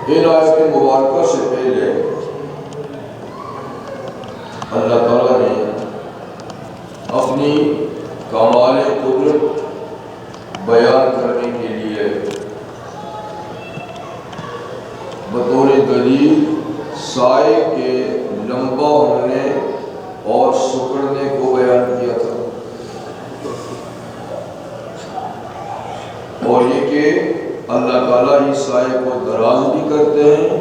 ان آیت مبارکہ سے پہلے اللہ تعالیٰ نے اپنی کمال قدرت بیان کرنے کے لیے بطور دلیل سائے کے لمبا ہونے اور سکڑنے کو بیان کیا تھا، اور یہ کہ اللہ تعالیٰ ہی سائے کو دراز بھی کرتے ہیں،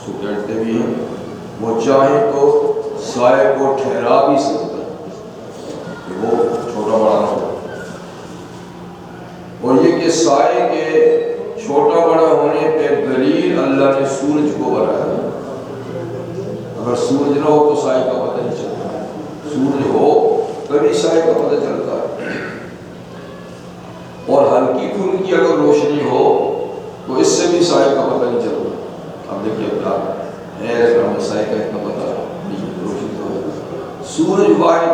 سکڑتے بھی ہیں، وہ چاہیں تو سائے کو ٹھہرا بھی سکتا ہے، وہ چھوٹا بڑا ہو، اور یہ کہ سائے کے چھوٹا بڑا ہونے پہ دلیل اللہ نے سورج کو بنایا۔ اگر سورج نہ ہو تو سائے کا پتہ نہیں چلتا، سورج ہو تبھی سائے کا پتہ چلتا ہے، اور ہلکی پھلکی اگر روشنی ہو تو اس سے بھی سائے کا پتہ نہیں چلتا۔ اب دیکھیے کیا ہے، ہمیں سائے کا اتنا پتہ نہیں، روشنی تو ہے، سورج واحد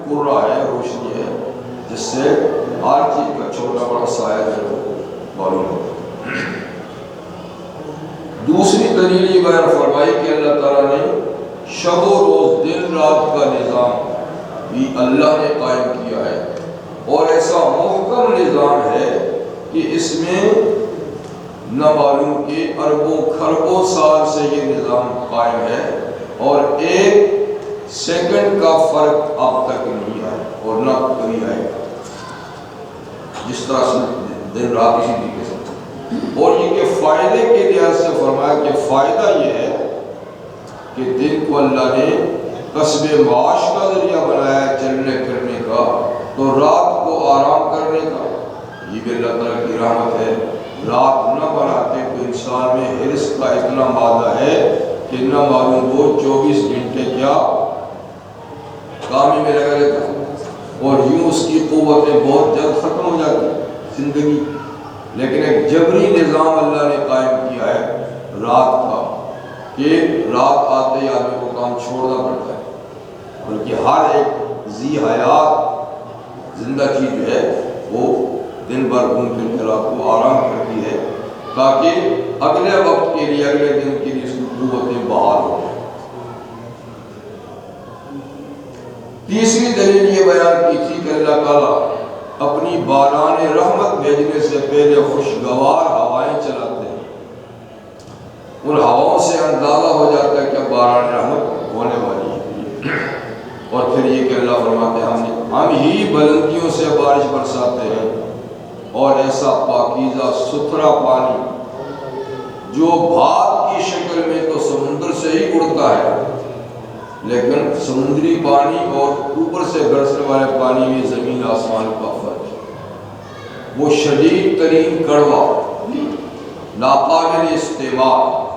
قرہ ہے، روشنی ہے، جس سے ہر چیز کا چھوٹا بڑا سایہ جو معلوم ہوتا ہے۔ دوسری دلیل یہ بیان فرمائی کہ اللہ تعالیٰ نے شب و روز دن رات کا نظام بھی اللہ نے قائم کیا ہے، اور ایسا محکم نظام ہے کہ اس میں نہ معلوم کہ اربوں کھربوں سال سے یہ نظام قائم ہے، اور ایک سیکنڈ کا فرق اب تک نہیں آیا اور نہ کبھی آئے گا، جس طرح سے دن رات اسی طریقے سے۔ اور یہ کہ فائدے کے لحاظ سے فرمایا کہ فائدہ یہ ہے کہ دن کو اللہ نے کسب معاش کا ذریعہ بنایا ہے، چلنے پھرنے کا، تو رات کو آرام کرنے کا، یہ بھی اللہ تعالیٰ کی رحمت ہے۔ رات نہ بناتے تو انسان میں حرص کا اتنا مادہ ہے کہ نہ معلوم وہ 24 گھنٹے کیا کام میں لگا رہتا ہے، اور یوں اس کی قوتیں بہت جلد ختم ہو جاتی زندگی۔ لیکن ایک جبری نظام اللہ نے قائم کیا ہے رات کا، کہ رات آتے ہی آدمی کو کام چھوڑنا پڑتا ہے، بلکہ ہر ایک ذی حیات زندہ چیز جو ہے وہ دن بھر گھوم پھر کے رات کو آرام کرتی ہے، تاکہ اگلے وقت کے لیے، اگلے دن کے لیے اس کی قوتیں بحال ہو جائیں۔ تیسری دلیل یہ بیان کی تھی کہ اللہ تعالیٰ اپنی باران رحمت بھیجنے سے پہلے خوشگوار ہوائیں چلاتے ہیں، ان ہواؤں سے اندازہ ہو جاتا ہے کہ باران رحمت ہونے والی ہے، اور پھر یہ کہ اللہ فرماتے ہیں ہم ہی بلندیوں سے بارش برساتے ہیں، اور ایسا پاکیزہ ستھرا پانی جو بھاپ کی شکل میں تو سمندر سے ہی اڑتا ہے، لیکن سمندری پانی اور اوپر سے برسنے والے پانی میں زمین آسمان کا فرق ہے، وہ شدید ترین کڑوا، ناقابل استعمال،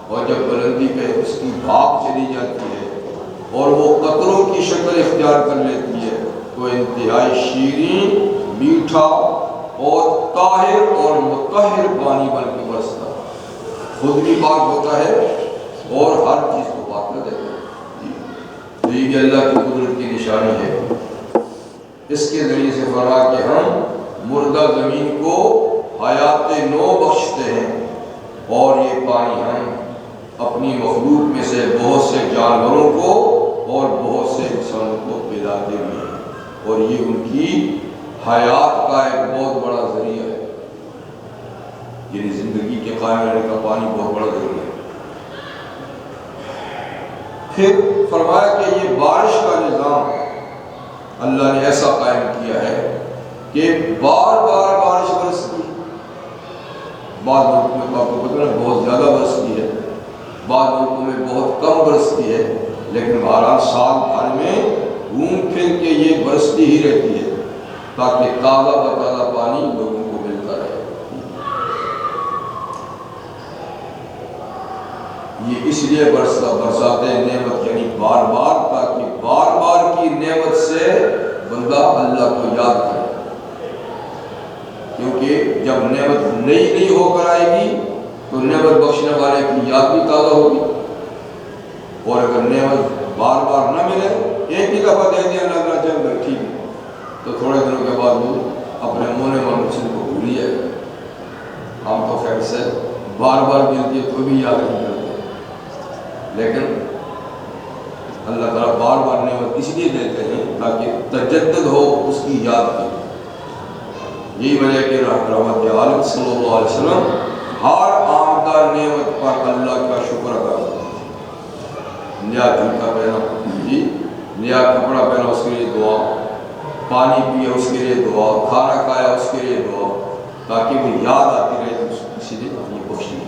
اور جب بلندی پہ اس کی بھاپ چلی جاتی ہے اور وہ قطروں کی شکل اختیار کر لیتی ہے تو انتہائی شیرین، میٹھا اور طاہر اور مطہر پانی بن کے برستا ہے، خود بھی پاک ہوتا ہے اور ہر چیز کو پاک کر دیتا ہے۔ یہ بھی اللہ کی قدرت کی نشانی ہے۔ اس کے ذریعے سے فرمایا کہ ہم مردہ زمین کو حیات نو بخشتے ہیں، اور یہ پانی ہم اپنی مخلوق میں سے بہت سے جانوروں کو اور بہت سے انسانوں کو پلاتے بھی ہیں، اور یہ ان کی حیات کا ایک بہت بڑا ذریعہ ہے، یعنی زندگی کے قائم رہنے کا پانی بہت بڑا ذریعہ ہے۔ پھر فرمایا کہ یہ بارش کا نظام اللہ نے ایسا قائم کیا ہے کہ بار بار بارش برستی ہے، بعض ملکوں میں آپ کو پتہ ہے بہت زیادہ برستی ہے، بعض ملکوں میں بہت کم برستی ہے، لیکن بہرحال سال بھر میں گھوم پھر کے یہ برستی ہی رہتی ہے، تاکہ تازہ بتازہ پانی لوگوں کو ملتا رہے۔ یہ اس لیے برساتے ہیں نعمت، یعنی بار بار، تاکہ بار بار کی نعمت سے بندہ اللہ کو یاد کرے، کیونکہ جب نعمت نئی ہو کر آئے گی تو نعمت بخشنے والے کی یاد بھی تازہ ہوگی، اور اگر نعمت بار بار نہ ملے، ایک ہی ایک دفعہ دے دیا اللہ چل گئے ٹھیک ہے، تو تھوڑے دنوں کے بعد وہ اپنے مونے منصوب کو بھول ہے. ہم تو خیر سے بار بار ملتی ہے تو بھی یاد نہیں کرتے، لیکن اللہ تعالیٰ بار بار نعمت اس لیے دیتے ہیں تاکہ تجدد ہو اس کی یاد کی. یہی وجہ کہ رحمت عالم صلی اللہ علیہ وسلم ہر آمدہ نعمت پر اللہ کا شکر ادا کرتے ہیں. نیا جوتا پہنا جی، نیا کپڑا پہنا اس کے لیے دعا، پانی پیا اس کے لیے دعا، کھانا کھایا اس کے لیے دعا، تاکہ وہ یاد آتی رہے اسی لیے اپنی کوشش.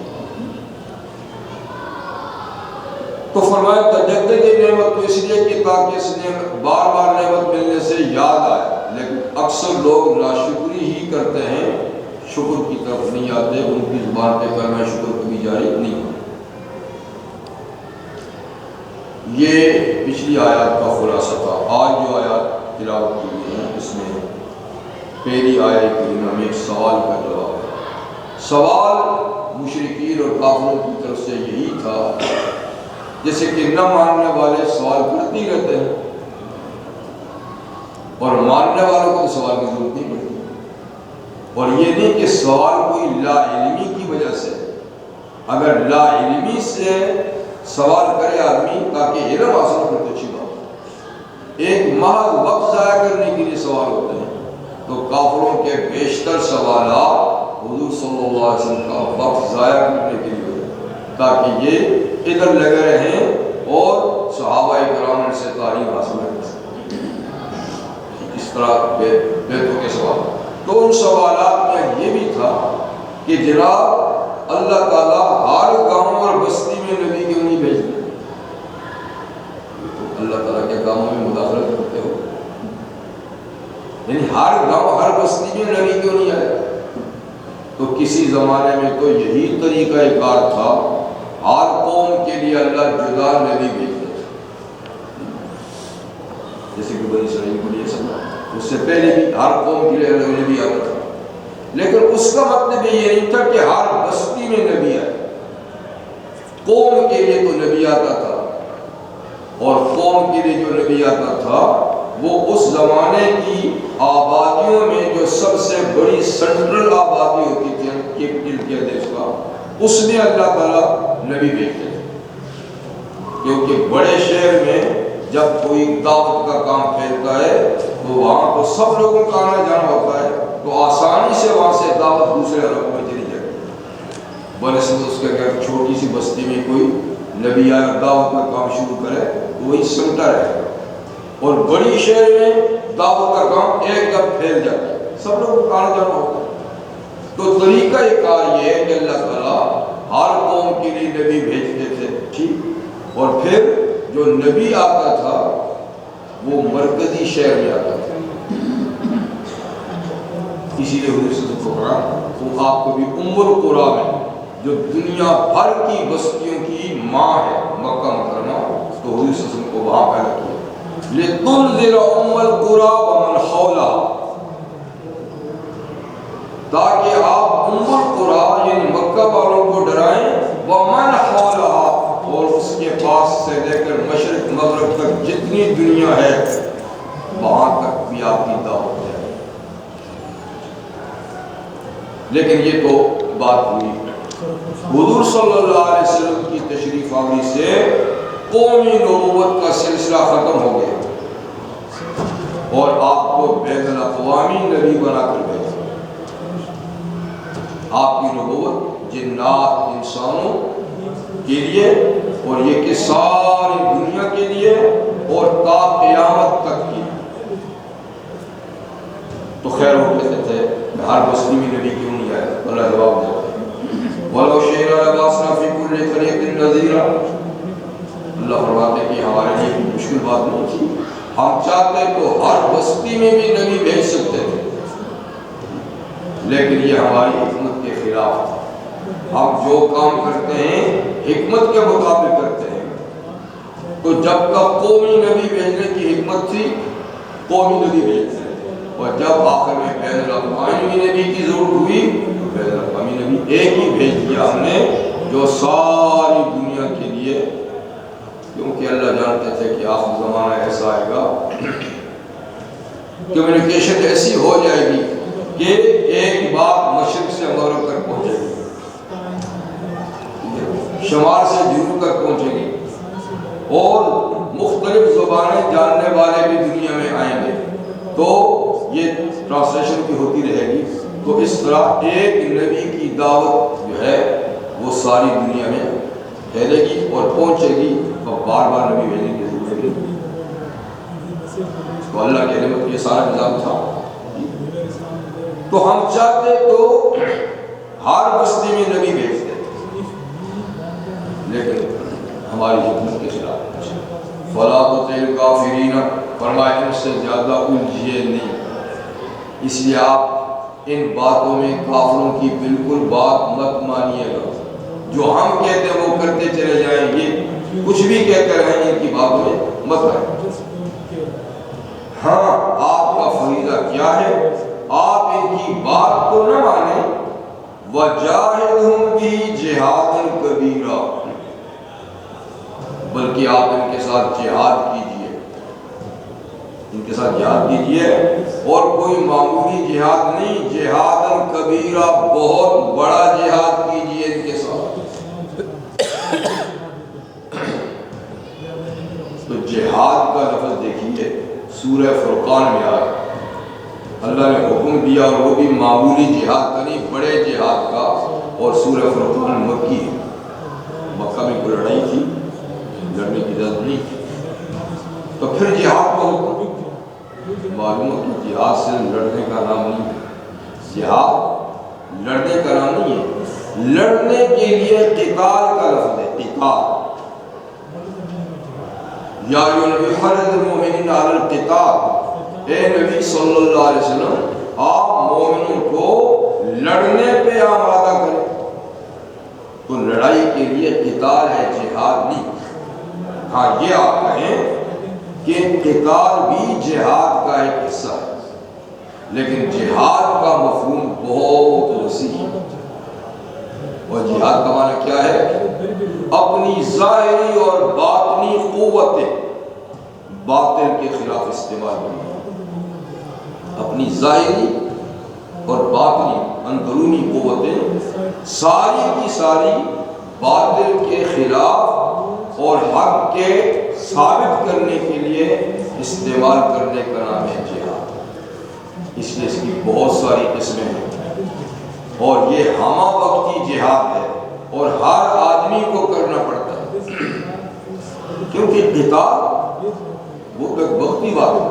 تو فرمایا تجدد نعمت تو اس لیے کہ تاکہ اس نعمت بار بار نعمت ملنے سے یاد آئے. لیکن اکثر لوگ ناشکری ہی کرتے ہیں، شکر کی طرف نہیں آتے، ان کی زبان پہ کلمہ شکر کبھی جاری نہیں ہوتا. یہ پچھلی آیات کا خلاصہ تھا. آج جو آیات تلاوت کی گئی ہیں اس میں پہلی آیت کریمہ میں ایک سوال کا جواب ہے. سوال مشرکین اور کافروں کی طرف سے یہی تھا جیسے کہ نہ ماننے والے سوال کرتے ہی رہتے ہیں اور ماننے والوں کو تو سوال کی ضرورت نہیں پڑتی. اور یہ نہیں کہ سوال کوئی لا علمی کی وجہ سے، اگر لا علمی سے سوال کرے آدمی تاکہ علم حاصل کرے تو اچھی بات. ایک محض وقت ضائع کرنے کے لیے سوال ہوتے ہیں تو کافروں کے بیشتر سوالات حضور صلی اللہ علیہ وسلم کا وقت ضائع کرنے کے لیے ہوتے ہیں تاکہ یہ ادھر لگے رہیں اور صحابہ کرام سے تعلیم حاصل کر سکیں. اس طرح بیتوں کے سوال. تو ان سوالات میں یہ بھی تھا کہ جناب اللہ تعالیٰ ہر گاؤں اور بستی میں نبی کیوں نہیں بھیجتے؟ اللہ تعالیٰ کے کاموں میں مداخلت کرتے ہو، یعنی ہر گاؤں ہر بستی میں نبی کیوں نہیں آئے؟ تو کسی زمانے میں تو یہی طریقہ کار تھا، ہر قوم کے لیے اللہ جدا نبی بھیجتے تھے. جیسے کہ بنی اسرائیل کو لیے سمجھا، اس سے پہلے بھی ہر قوم کے لیے اللہ نبی آتا تھا، لیکن اس کا مطلب یہ نہیں تھا کہ ہر بستی میں نبی آئے. قوم کے لیے تو نبی آتا تھا، اور قوم کے لیے جو نبی آتا تھا وہ اس زمانے کی آبادیوں میں جو سب سے بڑی سینٹرل آبادی ہوتی تھی کیپٹل کے دیش کا، اس میں اللہ تعالیٰ نبی بھیجتے تھے. کیونکہ بڑے شہر میں جب کوئی دعوت کا کام پھیلتا ہے تو وہاں تو سب لوگوں کا آنا جانا ہوتا ہے، تو آسانی سے وہاں سے دعوت دوسرے علاقوں میں چلی جاتی ہے. بنسبت اس کے اگر چھوٹی سی بستی میں کوئی نبی آئے اور دعوت کا کام شروع کرے تو وہی سمٹا رہے گا، اور بڑی شہر میں دعوت کا کام ایک دم پھیل جاتا ہے، سب لوگوں کا آنا جانا ہوتا ہے. تو طریقہ کار یہ ہے کہ اللہ تعالیٰ ہر قوم کے لیے نبی بھیجتے تھے، ٹھیک، اور پھر جو نبی آتا تھا وہ مرکزی شہر میں آتا تھا. اسی لیے حضور صلی اللہ علیہ وسلم کو آپ کو بھی ام القریٰ میں جو دنیا بھر کی بستیوں کی ماں ہے مکہ مکرمہ، تو حضور صلی اللہ علیہ وسلم کو وہاں پیدا کیا لِتُنذِرَ أُمَّ الْقُرَىٰ وَمَنْ حَوْلَهَا، تاکہ آپ ام القریٰ یعنی مکہ والوں کو ڈرائیں، وَمَنْ حَوْلَهَا، اور اس کے پاس سے لے کر مشرق مغرب تک جتنی دنیا ہے وہاں تک بھی آپ کی دعوت ہے. لیکن یہ تو بات ہوئی حضور صلی اللہ علیہ وسلم کی تشریف آوری سے قومی نبوت کا سلسلہ ختم ہو گیا اور آپ کو بین الاقوامی نبی بنا کر بھیجا. آپ کی نبوت جنات انسانوں کے لیے اور یہ کہ ساری دنیا کے لیے اور تا قیامت تک کی. تو خیر وہ کہتے تھے ہر بستی میں نبی کیوں نہیں آئے؟ اللہ جواب دیتا ہے وَلَوْ شِئْنَا لَبَعَثْنَا فِي كُلِّ قَرْيَةٍ نَذِيرًا. اللہ فرماتے ہیں کہ ہمارے لیے مشکل بات نہیں تھی، ہم چاہتے تو ہر بستی میں بھی نبی بھیج سکتے تھے، لیکن یہ ہماری حکمت کے خلاف تھا. ہم جو کام کرتے ہیں حکمت کے مطابق کرتے ہیں. تو جب تک قومی نبی بھیجنے کی حکمت تھی قومی نبی بھیجتے ہیں، اور جب آخر میں بین الاقوامی نبی کی ضرورت ہوئی تو بین الاقوامی نبی ایک ہی بھیج دیا ہم نے جو ساری دنیا کے لیے کیونکہ اللہ جانتے تھے کہ آخر زمانہ ایسا آئے گا، کمیونیکیشن ایسی ہو جائے گی کہ ایک بات مشرق سے مغرب تک پہنچے گی، شمال سے جنوب تک پہنچے گی، اور مختلف زبانیں جاننے والے بھی دنیا میں آئیں گے، تو یہ ٹرانسلیشن کی ہوتی رہے گی۔ تو اس طرح ایک نبی کی دعوت جو ہے وہ ساری دنیا میں پھیلے گی اور پہنچے گی، اور بار بار نبی بھیجنے کی ضرورت نہیں۔ تو اللہ کے نعمت یہ سارا نظام تھا۔ تو ہم چاہتے تو ہر بستی میں نبی بھیجتے، لیکن ہماری حکمت کے خلاف۔ فلا تطع الکافرین، فرمایا ان سے زیادہ الجھیے نہیں، اس لیے آپ ان باتوں میں کافروں کی بالکل بات مت مانیے گا، جو ہم کہتے ہیں وہ کرتے چلے جائیں، یہ کچھ بھی کہتے رہیں، ان کی باتوں میں مت آئیں۔ ہاں آپ کا فریضہ کیا ہے، آپ ان کی بات کو نہ مانیں، وَجَاهِدْهُمْ بِهِ جِهَادًا كَبِيرًا، بلکہ آپ ان کے ساتھ جہاد کیجئے، ان کے ساتھ جہاد کیجئے، اور کوئی معمولی جہاد نہیں، جہادًا کبیرہ، بہت بڑا جہاد کیجئے ان کے ساتھ۔ تو جہاد کا لفظ دیکھیے سورہ فرقان میں آیا، اللہ نے حکم دیا، اور وہ بھی معمولی جہاد کا نہیں، بڑے جہاد کا، اور سورہ فرقان مکی ہے۔ مکہ میں کوئی لڑائی تھی، لڑنے کی اجازت نہیں تھی، تو پھر جہاد کا حکم، معلوم ہے کہ جہاد صرف لڑنے کا نام نہیں ہے، جہاد لڑنے کا نام نہیں ہے، لڑنے کے لیے قتال کا لفظ ہے، قتال۔ یا ایھا النبی حرض المؤمنین علی القتال، اے نبی صلی اللہ علیہ وسلم آپ مومنوں کو لڑنے پہ آمادہ کریں۔ تو لڑائی کے لیے قتال ہے، جہاد نہیں۔ ہاں یہ آپ کہیں کہ قتال بھی جہاد کا ایک حصہ ہے، لیکن جہاد کا مفہوم بہت وسیع ہے، اور جہاد کا معنی کیا ہے؟ اپنی ظاہری اور باطنی قوتیں باطل کے خلاف استعمال کرنا، اپنی ظاہری اور باطنی اندرونی قوتیں ساری کی ساری باطل کے خلاف اور حق کے ثابت کرنے کے لیے استعمال کرنے کا نام ہے جہاد۔ اس لیے اس کی بہت ساری قسمیں ہیں، اور یہ ہمہ وقتی جہاد ہے، اور ہر آدمی کو کرنا پڑتا ہے، کیونکہ قتال وہ ایک وقتی بات ہے۔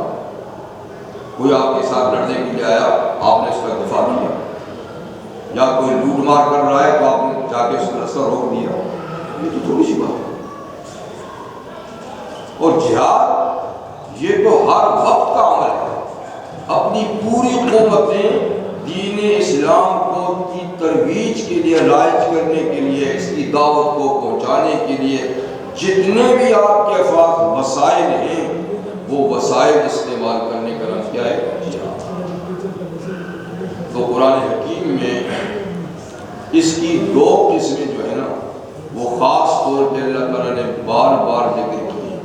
کوئی آپ کے ساتھ لڑنے کے لیے آیا، آپ نے اس کا دفاع کیا، یا کوئی لوٹ مار کر رہا ہے تو آپ نے جا کے اس کا راستہ روک دیا، یہ تو تھوڑی سی بات ہے۔ اور جہاد یہ تو ہر وقت کا عمل ہے، اپنی پوری قوتیں دین اسلام کو کی ترویج کے لیے، رائج کرنے کے لیے، اس کی دعوت کو پہنچانے کے لیے جتنے بھی آپ کے پاس وسائل ہیں، وہ وسائل استعمال کرنے کا نام کیا ہے؟ جہاد۔ تو قرآن حکیم میں اس کی دو قسمیں جو ہے نا، وہ خاص طور پہ اللہ تعالیٰ نے بار بار ذکر کی ہے۔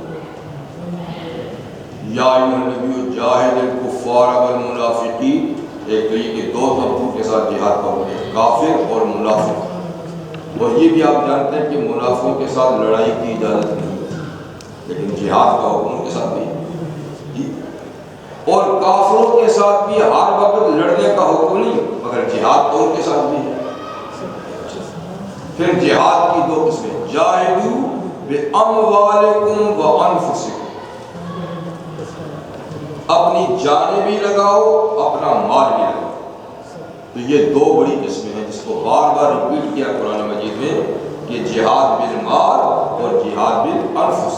یا ایھا النبی جاہد الکفار والمنافقین، ایک تو یہ کہ دو طبقوں کے ساتھ جہاد کا ہوتا ہے، کافر اور منافق، اور یہ بھی آپ جانتے ہیں کہ منافقوں کے ساتھ لڑائی کی اجازت نہیں ہے، لیکن جہاد کا حکم ان کے ساتھ بھی ہے، اور کافروں کے ساتھ بھی ہر وقت لڑنے کا حکم نہیں، مگر جہاد تو ان کے ساتھ بھی ہے۔ پھر جہاد کی دو قسمیں، جاہدوا باموالکم وانفسکم، اپنی جانیں بھی لگاؤ، اپنا مال بھی لگاؤ۔ تو یہ دو بڑی قسمیں ہیں جس کو بار بار ریپیٹ کیا قرآن مجید میں، کہ جہاد بالمال اور جہاد بالانفس۔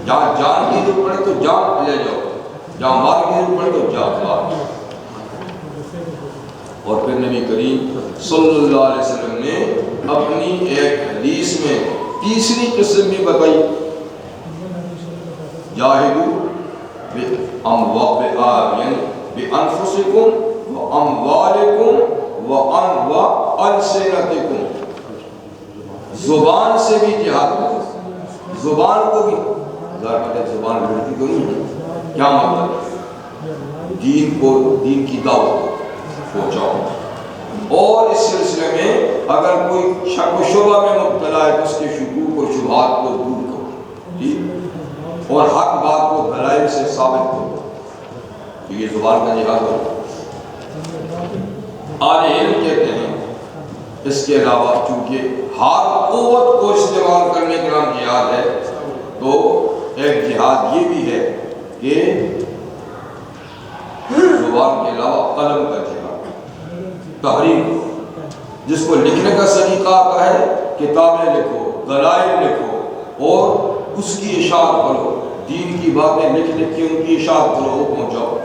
جہاں جان کی ضرورت پڑے تو جان لے جاؤ، جہاں مال کی ضرورت پڑے تو جان مال۔ اور پھر نبی کریم صلی اللہ علیہ وسلم نے اپنی ایک حدیث میں تیسری قسم بھی بتائی، جاہدوا بِأَنفُسِكُمْ وَأَمْوَالِكُمْ وَأَلْسِنَتِكُمْ، زبان سے بھی جہاد کرو، زبان کو بھی زبان لڑتی تو نہیں ہے، کیا مطلب ہے؟ دین کی دعوت پہنچاؤ، اور اس سلسلے میں اگر کوئی شک و شبہ میں مبتلا ہے تو اس کے شکوک و شبہات کو دور کرو، اور حق بات کو دلائل سے ثابت کرو، تو یہ زبان کا جہاد ہو۔ اہل علم کہتے ہیں اس کے علاوہ چونکہ ہر قوت کو استعمال کرنے کا نام جہاد ہے، تو ایک جہاد یہ بھی ہے کہ زبان کے علاوہ قلم کا جہاد، تحریر، جس کو لکھنے کا سلیقہ آتا ہے، کتابیں لکھو، دلائل لکھو اور اس کی اشاعت کرو، دین کی باتیں لکھ لکھ کے ان کی اشاعت کرو، وہ پہنچاؤ۔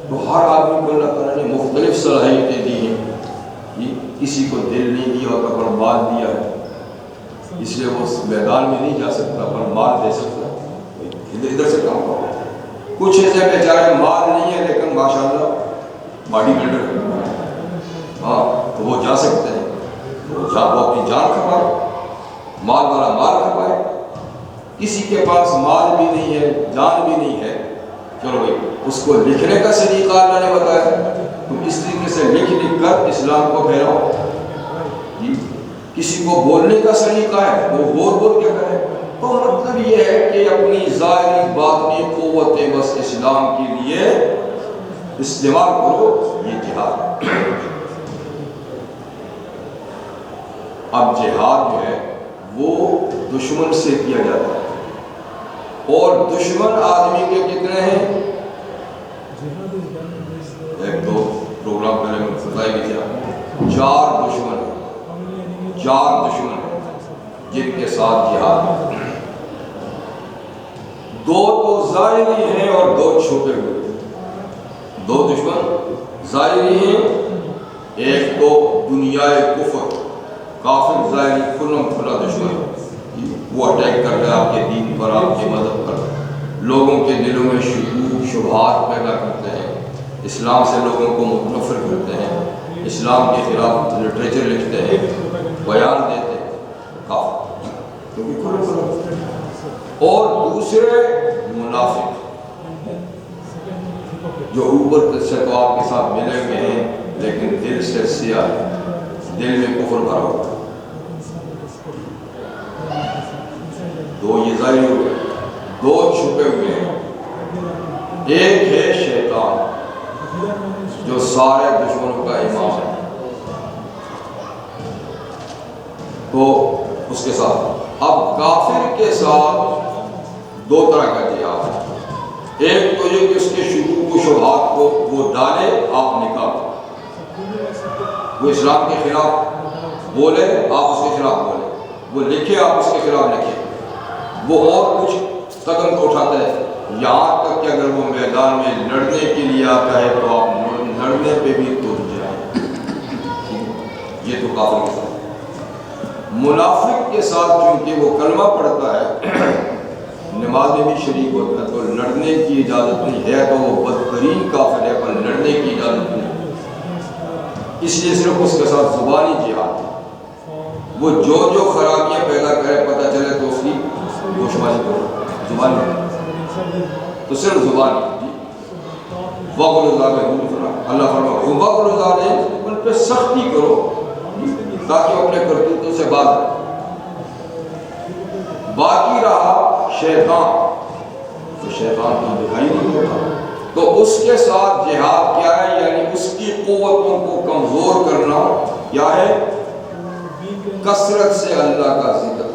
تو ہر آدمی کو اللہ تعالیٰ نے مختلف صلاحیتیں دی ہیں، کسی کو دل نہیں دیا ہوتا پر مال دیا ہے، اس لیے وہ میدان میں نہیں جا سکتا پر مال دے سکتا ہے، ادھر سے کام کرو۔ کچھ ایسے بیچارے مال نہیں ہے لیکن ماشاءاللہ باڈی بلڈر ہے، ہاں تو وہ جا سکتے ہیں، وہ اپنی جان کھپائے، مال والا مال کھپائے۔ کسی کے پاس مال بھی نہیں ہے، جان بھی نہیں ہے، چلو بھائی اس کو لکھنے کا سلیقہ اللہ نے بتایا، تم اس طریقے سے لکھ لکھ کر اسلام کو پھیلاؤ۔ کسی کو بولنے کا سلیقہ ہے، وہ بول کے کرے، تو مطلب یہ ہے کہ اپنی ظاہری باطنی قوتیں بس اسلام کے لیے استعمال کرو، یہ جہاد ہے۔ اب جہاد جو ہے وہ دشمن سے کیا جاتا ہے، اور دشمن آدمی کے کتنے ہیں؟ ایک دو پروگرام پہلے میں بتائی گئی تھی، چار دشمن ہیں جن کے ساتھ جہاد ہے۔ دو تو ظاہری ہیں اور دو چھپے ہوئے۔ دو دشمن ظاہری ہیں، ایک تو دنیا کفر، کافر ظاہری کھلم کھلا دشمن، وہ اٹیک کرتا ہے آپ کے دین پر، آپ کے مذہب پر، لوگوں کے دلوں میں شکوک شبہات پیدا کرتے ہیں، اسلام سے لوگوں کو منفر کرتے ہیں، اسلام کے خلاف لٹریچر لکھتے ہیں، بیان دیتے ہیں، کافر کیونکہ کھلم کھلا۔ اور دوسرے منافق جو اوپر سے تو آپ کے ساتھ ملے ہوئے ہیں لیکن دل سے سیاہ ہے، دل میں کفر بھرا ہوا ہے۔ دو یہ ظاہر ہوئے، دو چھپے ہوئے ہیں۔ ایک ہے شیطان جو سارے دشمنوں کا امام ہے، تو اس کے ساتھ اب کافر کے ساتھ دو طرح کا جہاد ہے۔ ایک تو یہ کہ اس کے شکوک و شبہات کو وہ ڈالے، آپ نکالو، وہ اسلام کے خلاف بولے آپ اس کے خلاف بولے، وہ لکھے آپ اس کے خلاف لکھے، وہ اور کچھ قدم کو اٹھاتا ہے، یہاں تک کہ اگر وہ میدان میں لڑنے کے لیے آتا ہے تو آپ لڑنے پہ بھی تر جائیں۔ یہ تو کافر کے ساتھ۔ منافق کے ساتھ چونکہ وہ کلمہ پڑھتا ہے، نماز میں بھی شریک ہوتا ہے، تو لڑنے کی اجازت نہیں ہے، تو وہ بدترین کافر ہے، پر لڑنے کی اجازت نہیں، اس لیے صرف اس کے ساتھ زبانی جہاد ہے۔ وہ جو خرابیاں پیدا کرے پتہ چلے تو اس کی گوشمانی کرو، زبانی تو صرف زبانی۔ وَقُلُ ظَالِمُ، اللہ فرماتا ہے وَقُلُ ظَالِمُ، ان پہ سختی کرو تاکہ اپنے کرتوتوں سے باز آئے۔ باقی رہا شیطان، تو شیطان تو دکھائی نہیں ہوتا، تو اس کے ساتھ جہاد کیا ہے؟ یعنی اس کی قوتوں کو کمزور کرنا، کیا ہے؟ کثرت سے اللہ کا ذکر،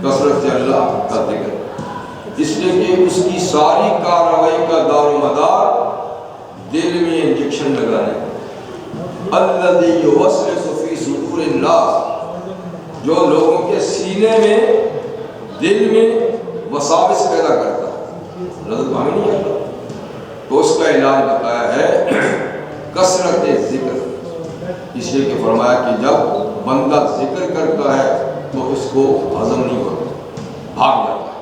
کثرت سے اللہ کا ذکر، اس لیے کہ اس کی ساری کارروائی کا دار و مدار دل میں انجیکشن لگانے، الذی یوسوس فی صدور الناس، جو لوگوں کے سینے میں دل میں وساوس پیدا کرتا ہے، نظر پانے نہیں آتا، تو اس کا علاج بتایا ہے کثرت ذکر، اس لیے کہ فرمایا کہ جب بندہ ذکر کرتا ہے تو اس کو ہضم نہیں ہوتا، بھاگ جاتا ہے،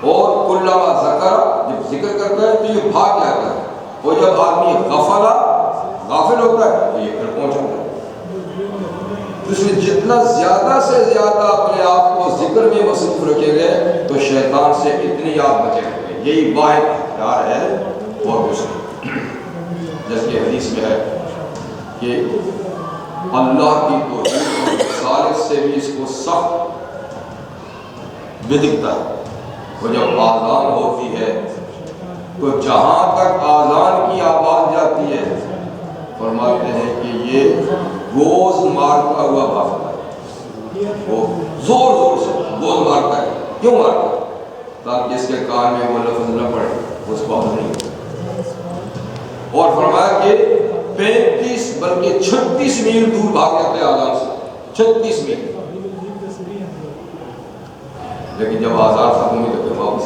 اور کلما ذکر، جب ذکر کرتا ہے تو یہ بھاگ جاتا ہے، اور جب آدمی غافل ہوتا ہے تو یہ پھر پہنچ جاتا ہے۔ اس میں جتنا زیادہ سے زیادہ اپنے آپ کو ذکر میں مصروف رکھیں گے تو شیطان سے اتنی آپ بچیں گے. یہی واحد ہتھیار ہے اور کچھ نہیں. جیسے حدیث میں ہے کہ اللہ کی توحید اور رسالت سے بھی اس کو سخت بدکتا ہے. وہ جب آذان ہوتی ہے تو جہاں تک آذان کی آواز جاتی ہے فرماتے ہیں کہ یہ گوز مارتا ہوا بھاگتا ہے. وہ زور زور سے گوز مارتا ہے. کیوں مارتا ہے؟ تاکہ اس کے کان میں وہ لفظ نہ پڑے، اس کو حل نہیں. اور فرمایا کہ 35 بلکہ 36 میل دور بھاگ جاتے ہیں آذان سے. 36 میل. لیکن جب آزاد ختم ہوئی تو پھر واپس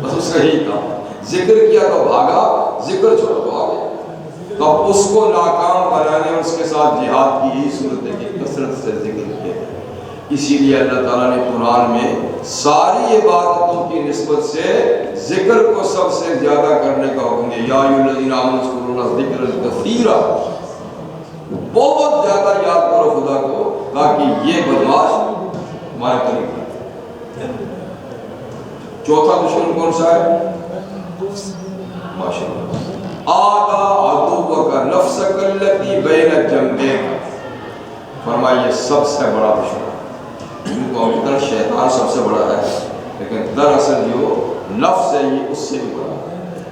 بس اس کا یہی تھا. ذکر کیا تو بھاگا، ذکر چھوڑا تو آگے. تو اس کو ناکام بنانے اور اس کے ساتھ جہاد کی ہی صورت ہے کہ کثرت سے ذکر کیا. اسی لیے اللہ تعالیٰ نے قرآن میں ساری عبادتوں کی نسبت سے ذکر کو سب سے زیادہ کرنے کا حکم دیا. یا ایھا الذین آمنوا اذکروا اللہ ذکرا کثیرا. بہت زیادہ یاد کرو خدا کو تاکہ یہ بدماش ہمارے قریب ہے. چوتھا دشمن کون سا ہے؟ ماشاءاللہ. آدھا عدوک نفسک التی بین جنبیک. فرمائیے سب سے بڑا دشمن. ان کو ادھر شیطان سب سے بڑا ہے لیکن دراصل جو نفس ہے یہ اس سے بھی بڑا ہے.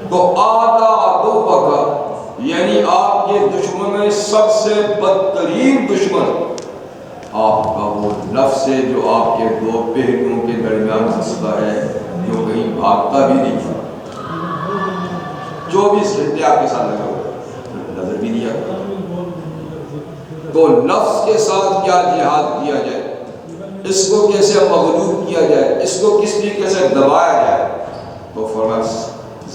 تو آدھا عدوک یعنی آپ کے دشمن میں سب سے بدترین دشمن آپ کا وہ نفس ہے جو آپ کے دو پہلوؤں کے درمیان پھنستا ہے، جو کہیں بھاگتا بھی نہیں ہے. 24 گھنٹے آپ کے ساتھ لگا ہوا، نظر بھی نہیں آتا. تو نفس کے ساتھ کیا جہاد کیا جائے، اس کو کیسے مغلوب کیا جائے، اس کو کس طریقے سے دبایا جائے. تو فرض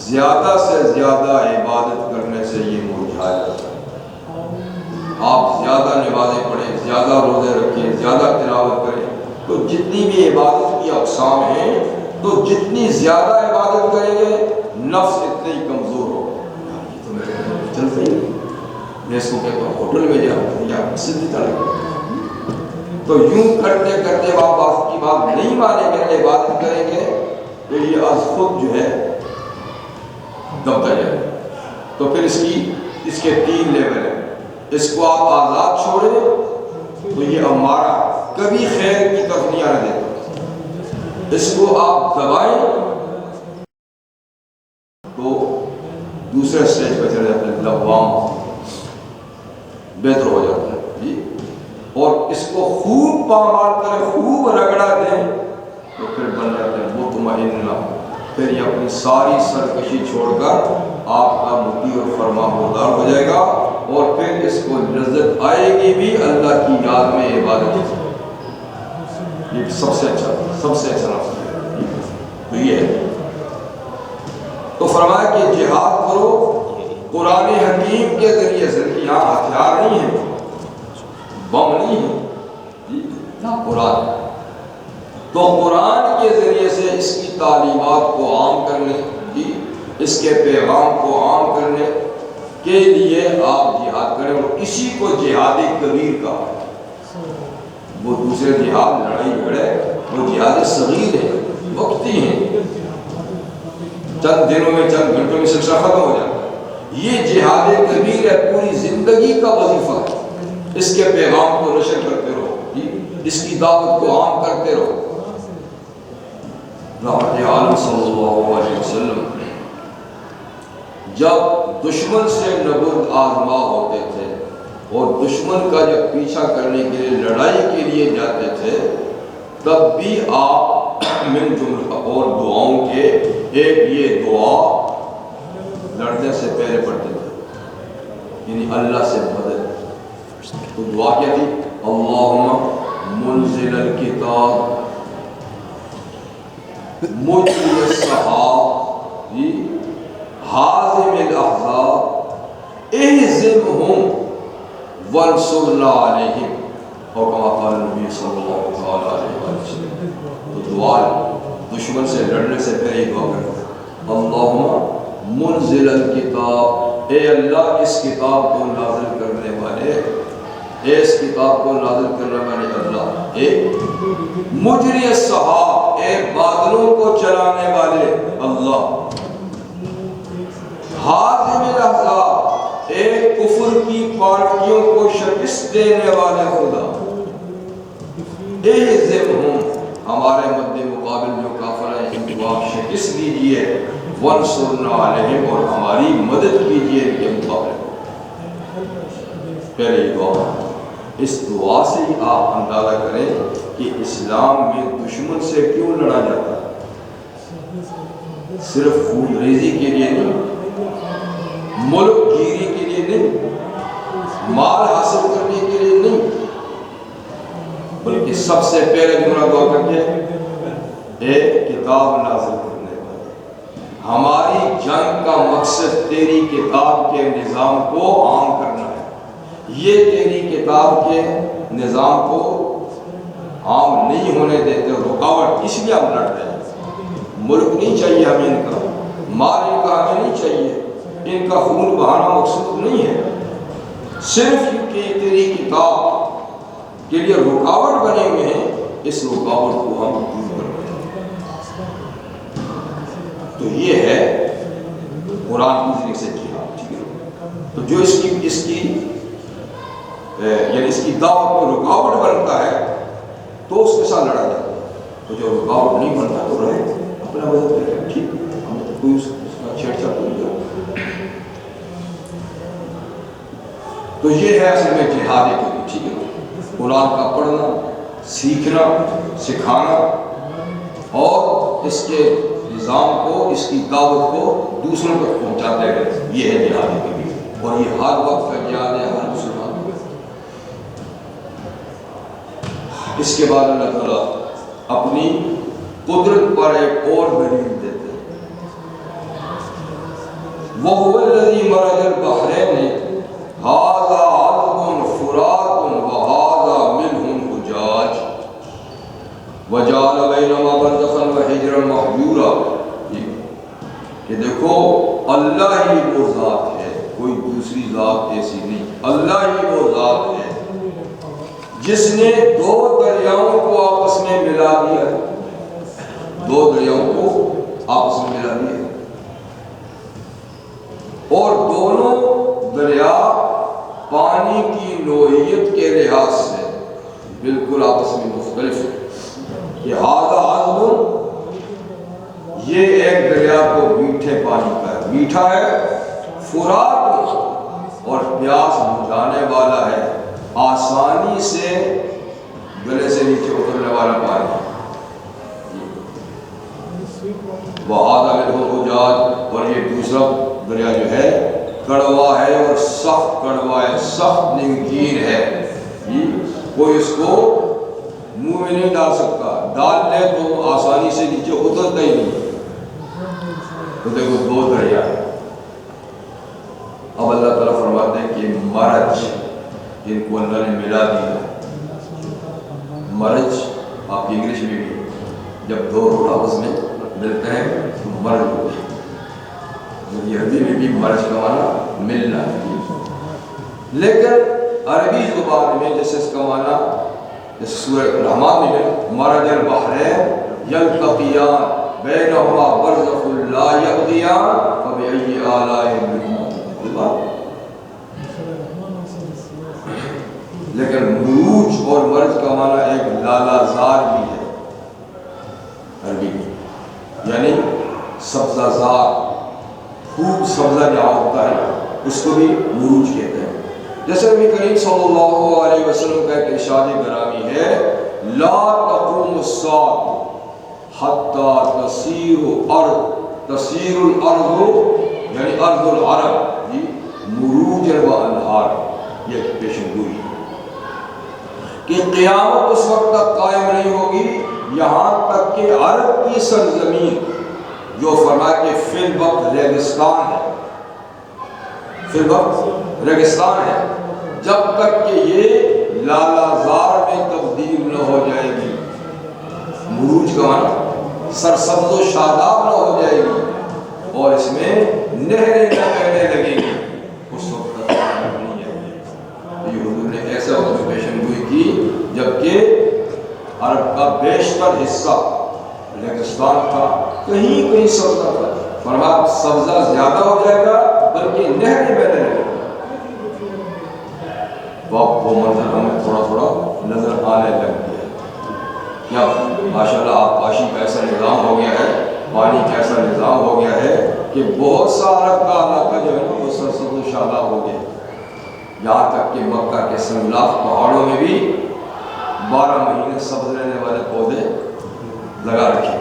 زیادہ سے زیادہ عبادت کرنے سے یہ مرجھا جاتا ہے. آپ زیادہ نمازیں پڑھیں، زیادہ روزے رکھیں، زیادہ تلاوت کریں. تو جتنی بھی عبادت کی اقسام ہیں تو جتنی زیادہ عبادت کریں گے نفس اتنے ہی کمزور ہو. یہ تو میرے چلتا ہی نہیں. میں اس کو کہتا ہوں ہوٹل میں جاؤں یا مسجد کی طرح. تو یوں کرتے کرتے آپ کی بات نہیں مانیں گے، عبادت کریں گے تو یہ از خود جو ہے دبتا جائے. تو پھر اس کے 3 لیول ہیں. اس کو آپ آزاد چھوڑیں تو یہ ہمارا کبھی خیر کی طرف نہیں آنے دیتا. اس کو آپ دبائیں تو دوسرے سٹیج پہ چلے جاتے ہیں، لوام بہتر ہو جاتا ہے جی. اور اس کو خوب پامال کریں، خوب رگڑا دیں تو پھر بن جاتے ہیں مطمئنہ. پھر یہ اپنی ساری سرکشی چھوڑ کر آپ کا مطیع اور فرما بردار ہو جائے گا. اور پھر اس کو لذت آئے گی بھی اللہ کی یاد میں عبادت. یہ سب سے اچھا نفس ہے. تو یہ ہے. تو فرمایا کہ جہاد کرو قرآن حکیم کے ذریعے سے. یہاں ہتھیار نہیں ہے، بم نہیں ہے، نہ قرآن. تو قرآن کے ذریعے سے اس کی تعلیمات کو عام کرنے، اس کے پیغام کو عام کرنے کے لیے آپ جہاد کریں. اور اسی کو جہاد کبیر کا، وہ دوسرے جہاد لڑائی جھگڑے وہ جہاد صغیر ہے، وقتی ہیں، چند دنوں میں چند گھنٹوں میں سلسلہ ختم ہو جاتا ہے. یہ جہاد کبیر ہے، پوری زندگی کا وظیفہ ہے. اس کے پیغام کو نشر کرتے رہو، اس کی دعوت کو عام کرتے رہو. رحمت عالم صلی اللہ علیہ وسلم جب دشمن سے نبرد آزما ہوتے تھے اور دشمن کا جب پیچھا کرنے کے لیے لڑائی کے لیے جاتے تھے تب بھی آپ من جملہ اور دعاؤں کے ایک یہ دعا لڑنے سے پہلے پڑھتے تھے، یعنی اللہ سے مدد. تو دعا کیا تھی؟ اللہم منزل الکتاب مجری السحاب حازم الاحزاب اہزمہم وانصرنا علیہم، اور کما قال نبی صلی اللہ علیہ وسلم. تو دعا دشمن سے لڑنے سے پہلے دعا کرتے ہیں اللہم منزل الکتاب، اے اللہ اس کتاب کو نازل کرنے والے، اس کتاب کو نازل کرنے والے اللہ، ایک مجری السحاب، ایک بادلوں کو چلانے والے اللہ، حازم الاحزاب، ایک کفر کی پارٹیوں کو شکست دینے والے خدا، اہزمہم، ہمارے مد مقابل جو کافر ہیں ان کو آپ شکست دیجئے، وانصرنا علیہم، اور ہماری مدد کیجئے ان کے مقابلے۔ پہلی دعا، اس دعا سے ہی آپ اندازہ کریں کہ اسلام میں دشمن سے کیوں لڑا جاتا ہے، صرف خون ریزی کے لیے نہیں، ملک گیری کے لیے نہیں، مال حاصل کرنے کے لیے نہیں، بلکہ سب سے پہلے جملہ دعا کرتے ہیں ایک کتاب نازل کرنے والے، ہماری جنگ کا مقصد تیری کتاب کے نظام کو عام کرنا ہے، یہ تیری کتاب کے نظام کو عام نہیں ہونے دیتے، رکاوٹ، اس لیے ہم لڑ رہے ہیں۔ ملک نہیں چاہیے ہمیں ان کا، مال ان کا ہمیں نہیں چاہیے، ان کا خون بہانا مقصود نہیں ہے، صرف کہ تیری کتاب کے لیے رکاوٹ بنے ہوئے ہیں، اس رکاوٹ کو ہم دور کر رہے ہیں۔ تو یہ ہے قرآن کی ذریعے سے جہاد، ٹھیک ہے؟ تو جو یعنی اس کی دعوت میں رکاوٹ بنتا ہے تو اس کے ساتھ لڑا جاتا ہے، تو جو رکاوٹ نہیں بنتا تو رہے اپنا وجہ کرے، ٹھیک، ہم کوئی اس کا چھیڑ چھاڑ نہیں کرتا۔ تو یہ ہے اصل میں جہاد کے لیے، ٹھیک ہے، قرآن کا پڑھنا، سیکھنا، سکھانا اور اس کے نظام کو، اس کی دعوت کو دوسروں تک پہنچاتے رہے، یہ ہے جہاد کے لیے، اور یہ ہر وقت کا جہاد ہے ہر مسلمان۔ اس کے بعد اللہ تعالیٰ اپنی قدرت پر ایک اور دلیل دیتے ہیں، وَهُوَ الَّذِي مَرَجَ الْبَحْرَيْنِ هَذَا عَذْبٌ فُرَاتٌ وَهَذَا مِلْحٌ أُجَاجٌ وَجَعَلَ بَيْنَهُمَا بَرْزَخًا وَحِجْرًا مَحْجُورًا، کہ دیکھو اللہ ہی وہ ذات ہے، کوئی دوسری ذات ایسی نہیں، اللہ ہی وہ ذات ہے جس نے دو دریاؤں کو آپس میں ملا دیا ہے، دو دریاؤں کو آپس میں ملا دیا ہے، اور دونوں دریا پانی کی نوعیت کے لحاظ سے بالکل آپس میں مختلف ہے، کہ ہاذا عذب، یہ ایک دریا تو میٹھے پانی کا ہے، میٹھا ہے، فرات، اور پیاس بجھانے والا ہے، آسانی سے گلے سے نیچے اترنے والا پانی، وَهَذَا مِلْحٌ أُجَاجٌ، اور یہ دوسرا دریا جو ہے کڑوا ہے اور سخت کڑوا ہے، سخت نمکین ہے، کوئی اس کو منہ میں نہیں ڈال سکتا، ڈال لے تو آسانی سے نیچے اترتا ہی نہیں۔ تو دیکھو دو دریا ہے۔ اب اللہ تعالیٰ فرماتے ہیں کہ مرج، جن کو اللہ نے ملا دیا، مرج آپ کی انگلش میں بھی جب دو روٹ آپس میں ملتے ہیں تو مرج ہوتی ہے، عربی میں بھی مرج کا معنی ملنا ہے، لیکن عربی زبان میں جیسے اس کا معنی جیسے سورہ الرحمن میں مرج البحرین یلتقیان بینہما برزخ لا یبغیان فبأی آلاء ربکما، لیکن مروج اور مرج کا معنی ایک لالا زار بھی ہے عربی میں، یعنی سبزہ زار، خوب سبزہ جہاں ہوتا ہے اس کو بھی مروج کہتے ہیں۔ جیسے نبی کریم صلی اللہ علیہ وسلم کا ایک ارشاد گرامی ہے، لا تقوم الساعة حتی تسیر الارض، یعنی ارض العرب مروج و انہار، یہ پیشن گوئی ہے کہ قیامت اس وقت تک قائم نہیں ہوگی یہاں تک کہ عرب کی سرزمین جو فرمایا کہ فی الوقت ریگستان ہے، فی الوقت ریگستان ہے، جب تک کہ یہ لالا زار میں تبدیل نہ ہو جائے گی، مروج کا معنی سرسبز و شاداب نہ ہو جائے گی اور اس میں نہریں نہ بہنے لگیں گی، اس وقت تک نہیں ہے۔ یہ حضور نے ایسا جبکہ عرب کا بیشتر حصہ ریگستان تھا، کہیں کہیں سبزہ تھا۔ فرمایا سبزہ زیادہ ہو جائے گا بلکہ نہریں بہنے لگیں گی۔ وہ منظر ہمیں تھوڑا تھوڑا نظر آنے لگ گیا کیا ماشاءاللہ آبپاشی کا ایسا نظام ہو گیا ہے، پانی کا ایسا نظام ہو گیا ہے کہ بہت سا عرب کا علاقہ جو ہے نا وہ سرسبز و شاداب ہو گیا، یہاں تک کہ مکہ کے سنگلاخ پہاڑوں میں بھی 12 مہینے سبز رہنے والے پودے لگا رکھے،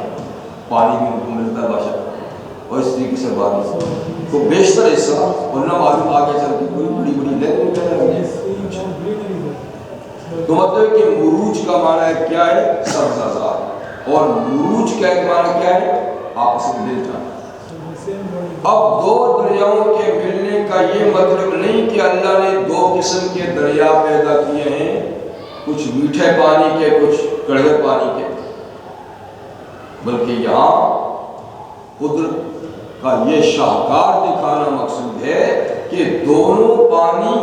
پانی بھی ان کو ملتا ہے باشا، اور اس طریقے سے بات تو بیشتر حصہ اور نہ معلوم آگے چل کے کوئی بڑی بڑی لہر نکل رہی ہے۔ تو مطلب کہ مروج کا معنی کیا ہے؟ سبزہ زار، اور مروج کا ایک معنی کیا ہے؟ آپس میں مل جانا۔ اب دو دریاؤں کے ملنے کا یہ مطلب نہیں کہ اللہ نے دو قسم کے دریا پیدا کیے ہیں، کچھ میٹھے پانی کے کچھ کڑوے پانی کے، بلکہ یہاں قدرت کا یہ شاہکار دکھانا مقصود ہے کہ دونوں پانی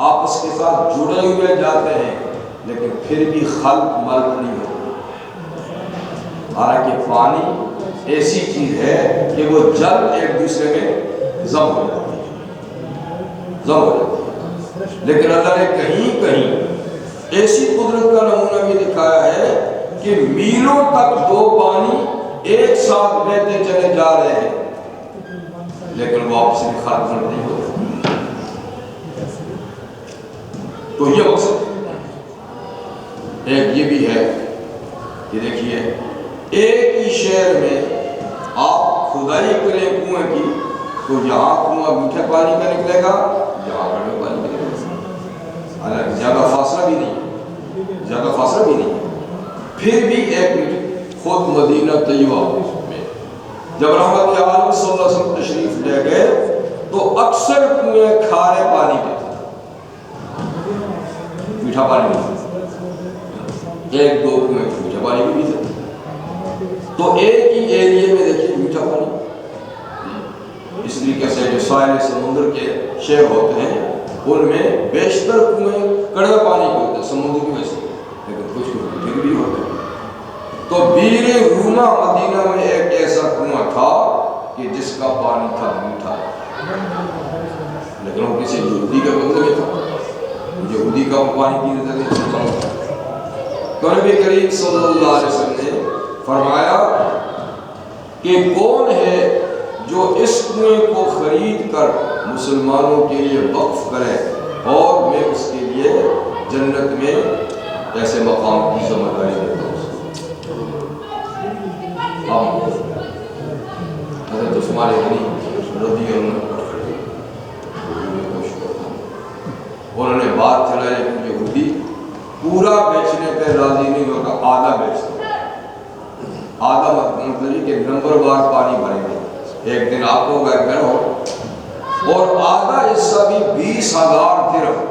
آپس کے ساتھ جڑے ہوئے جاتے ہیں لیکن پھر بھی خلق ملک نہیں ہوتی۔ حالانکہ پانی ایسی چیز ہے کہ وہ جلد ایک دوسرے میں ضم ہو جاتی ہے، لیکن اللہ نے کہیں کہیں ایسی قدرت کا نمونہ بھی دکھایا ہے کہ میلوں تک دو پانی ایک ساتھ بہتے چلے جا رہے ہیں لیکن وہ آپس میں خلق نہیں ہوتے۔ تو یہ مقصد ایک یہ بھی ہے کہ دیکھیے ایک ہی شہر میں آپ کھدائی کریں کنویں کی تو یہاں کنواں میٹھے پانی کا نکلے گا، یہاں کڑوے پانی کا نکلے گا، حالانکہ زیادہ فاصلہ بھی نہیں ہے، پھر بھی ایک منٹ خود مدینہ طیبہ میں جب رحمت عالم صلی اللہ علیہ وسلم تشریف لے گئے تو اکثر کنویں کھارے پانی کے تھے، میٹھا پانی نہیں تھا، ایک دو کنویں میٹھا پانی بھی تھے، تو ایک ہی ایریے میں دیکھیے میٹھا پانی، اس طریقے سے جو ساحل سمندر کے شہر ہوتے ہیں ان میں بیشتر کنویں کڑوے پانی کے ہوتے ہیں سمندر کی وجہ سے، لیکن کچھ میٹھے بھی ہوتے ہیں۔ تو بیر روما مدینہ میں ایک ایسا کنواں تھا کہ جس کا پانی تھا میٹھا، لیکن وہ کسی یہودی کے بدلے میں تھا، یہودی کا پانی پینے تھے۔ تو نبی کریم صلی اللہ علیہ وسلم نے فرمایا کہ کون ہے جو اس کنویں کو خرید کر مسلمانوں کے لیے وقف کرے اور میں اس کے لیے جنت میں ایسے مقام کی ذمہ داری دیتا ہوں۔ حضرت عثمان غنی رضی اللہ عنہ انہوں نے بات چلائی کہ یہودی پورا بیچنے پہ راضی نہیں ہوگا، آدھا بیچتا، آدھا مطلب کہ نمبر بار پانی بھریں گے، ایک دن آپ کو گھر میں ہو، اور آدھا حصہ بھی 20,000 درہم،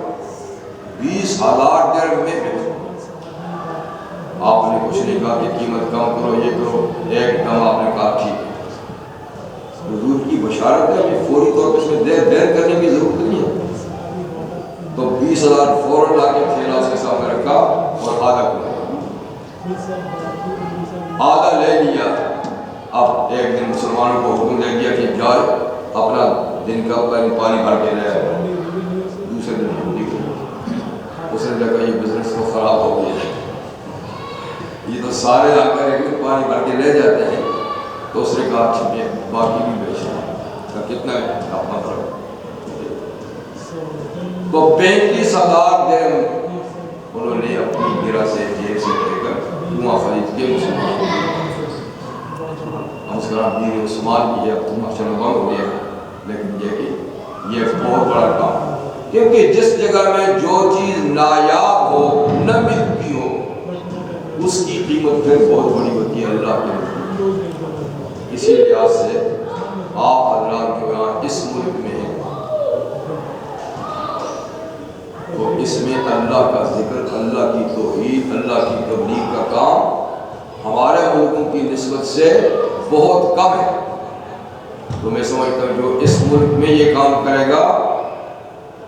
20,000 درہم میں بیچو۔ آپ نے کچھ نہیں کہا کہ قیمت کم کرو، یہ کرو، ایک دم آپ نے کہا ٹھیک ہے۔ حضور کی بشارت ہے کہ فوری طور پر اس میں دیر کرنے کی ضرورت نہیں ہے، تو 20,000 فوراً لا کے تھیلا اس کے سامنے رکھا اور آدھا لے لیا۔ اب ایک دن مسلمانوں کو حکم دے دیا کہ جائے اپنا دن کا پانی بھر کے لے آئے۔ دوسرے دن یہودی کو اس نے دیکھا یہ بزنس تو خراب ہو گیا ہے، یہ تو سارے آ کر ایک دن پانی بھر کے لے جاتے ہیں، تو اس نے کہا ٹھیک ہے باقی بھی بیچنا، کتنا ہے اپنا فرق، تو 35,000 درہم انہوں نے اپنی گرہ سے جیب سے لے کر کنواں خرید کے مسلمان کو دیا۔ ہم اس کا دین عثمان کی ہے، تم اچھا بند ہو گیا ہے، لیکن یہ کہ یہ بہت بڑا کام، کیونکہ جس جگہ میں جو چیز نایاب ہو، نہ ملتی ہو، اس کی قیمت پھر بہت بڑی ہوتی ہے اللہ کے لیے۔ اسی لحاظ سے آپ حضرات جو یہاں اس ملک میں ہیں تو اس میں اللہ کا ذکر، اللہ کی توحید، اللہ کی تبلیغ کا کام ہمارے ملکوں کی نسبت سے بہت کم ہے۔ تو میں سمجھتا ہوں جو اس ملک میں یہ کام کرے گا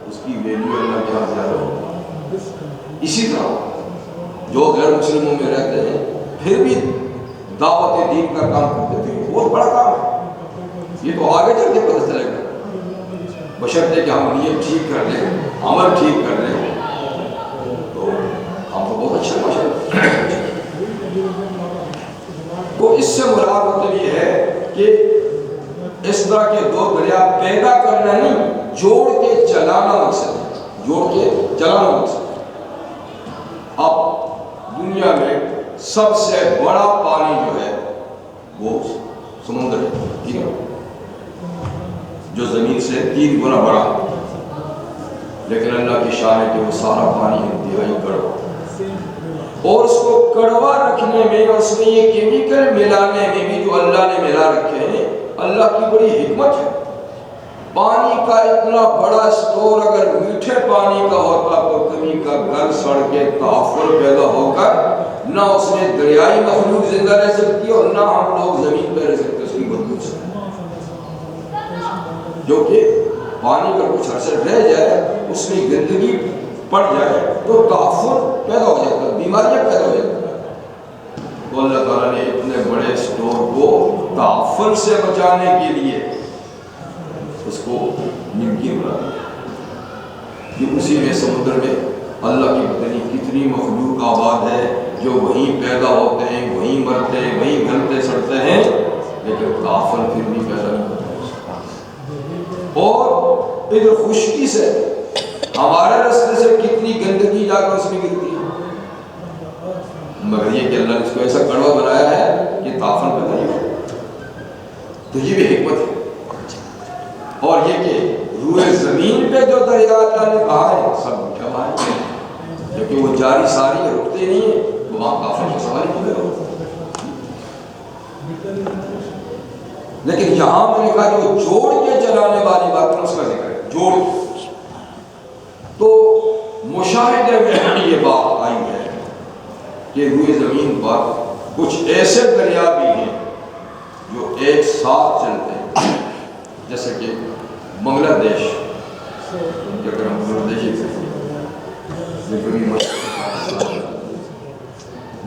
اس کی ویلیو اللہ کے یہاں زیادہ ہوگی۔ اسی طرح جو غیر مسلموں میں رہتے ہیں پھر بھی دعوت دین کا کام کرتے تھے، بہت بڑا کام ہے، یہ تو آگے چل کے پتہ چلے گا، بشرطے کہ ہم نیت ٹھیک کر لیں، عمل ٹھیک کر لیں تو ہم کو بہت اچھا ماشاءاللہ۔ تو اس سے مراد مطلب یہ ہے کہ اس طرح کے دو دریا پیدا کرنا نہیں، جوڑ کے چلانا مقصد ہے، جوڑ کے چلانا مقصد ہے۔ اب دنیا میں سب سے بڑا پانی جو ہے وہ سمندر ہے، ٹھیک ہے، جو زمین سے 3 گنا بڑا، لیکن اللہ کی شان ہے کہ وہ سارا پانی انتہائی کڑوا، اور اس کو کڑوا رکھنے میں اور اس میں یہ کیمیکل ملانے میں بھی جو اللہ نے ملا رکھے ہیں، اللہ کی بڑی حکمت ہے۔ پانی کا اتنا بڑا اسٹور اگر میٹھے پانی کا ہوتا تو کبھی کا گل سڑ کے تعفن پیدا ہو کر نہ اس میں دریائی مخلوق زندہ رہ سکتی اور نہ ہم لوگ زمین پہ رہ سکتے اس کی بدبو سے، جو کہ پانی کا کچھ عرصہ رہ جائے اس میں گندگی پڑ جائے تو تعفن پیدا ہو جاتا ہے، بیماریاں پیدا ہو جاتی ہیں۔ تو اللہ تعالیٰ نے اتنے بڑے اسٹور کو تعفن سے بچانے کے لیے اس کو ممکن بنا دیا کہ اسی میں سمندر میں اللہ کی پتہ نہیں کتنی مخلوق آباد ہے جو وہیں پیدا ہوتے ہیں، وہیں مرتے ہیں، وہیں گلتے سڑتے ہیں، لیکن تعفن پھر بھی پیدا نہیں ہوتا۔ اور ادھر خشکی سے ہمارے راستے سے کتنی گندگی جا کر اس میں گرتی ہے، مگر یہ کہ اللہ نے اس کو ایسا کڑوا بنایا ہے کہ تعفن پیدا نہیں ہوتا۔ تو یہ بھی حکمت ہے۔ اور یہ کہ روئے زمین پہ جو دریا اللہ نے کہا ہے سب میٹھا پانی ہے، کیونکہ وہ جاری ساری ہے، رکتے نہیں ہیں، تو وہاں تعفن کا سوال ہی نہیں ہوگا۔ لیکن یہاں میں نے کہا جو جوڑ کے چلانے والی بات ہے اس کا ذکر ہے، جوڑ کے۔ تو مشاہدے میں یہ بات آئی ہے کہ روئے زمین پر کچھ ایسے دریا بھی ہیں جو ایک ساتھ چلتے ہیں، جیسے کہ بنگلہ دیش، اگر ہم بنگلہ دیشی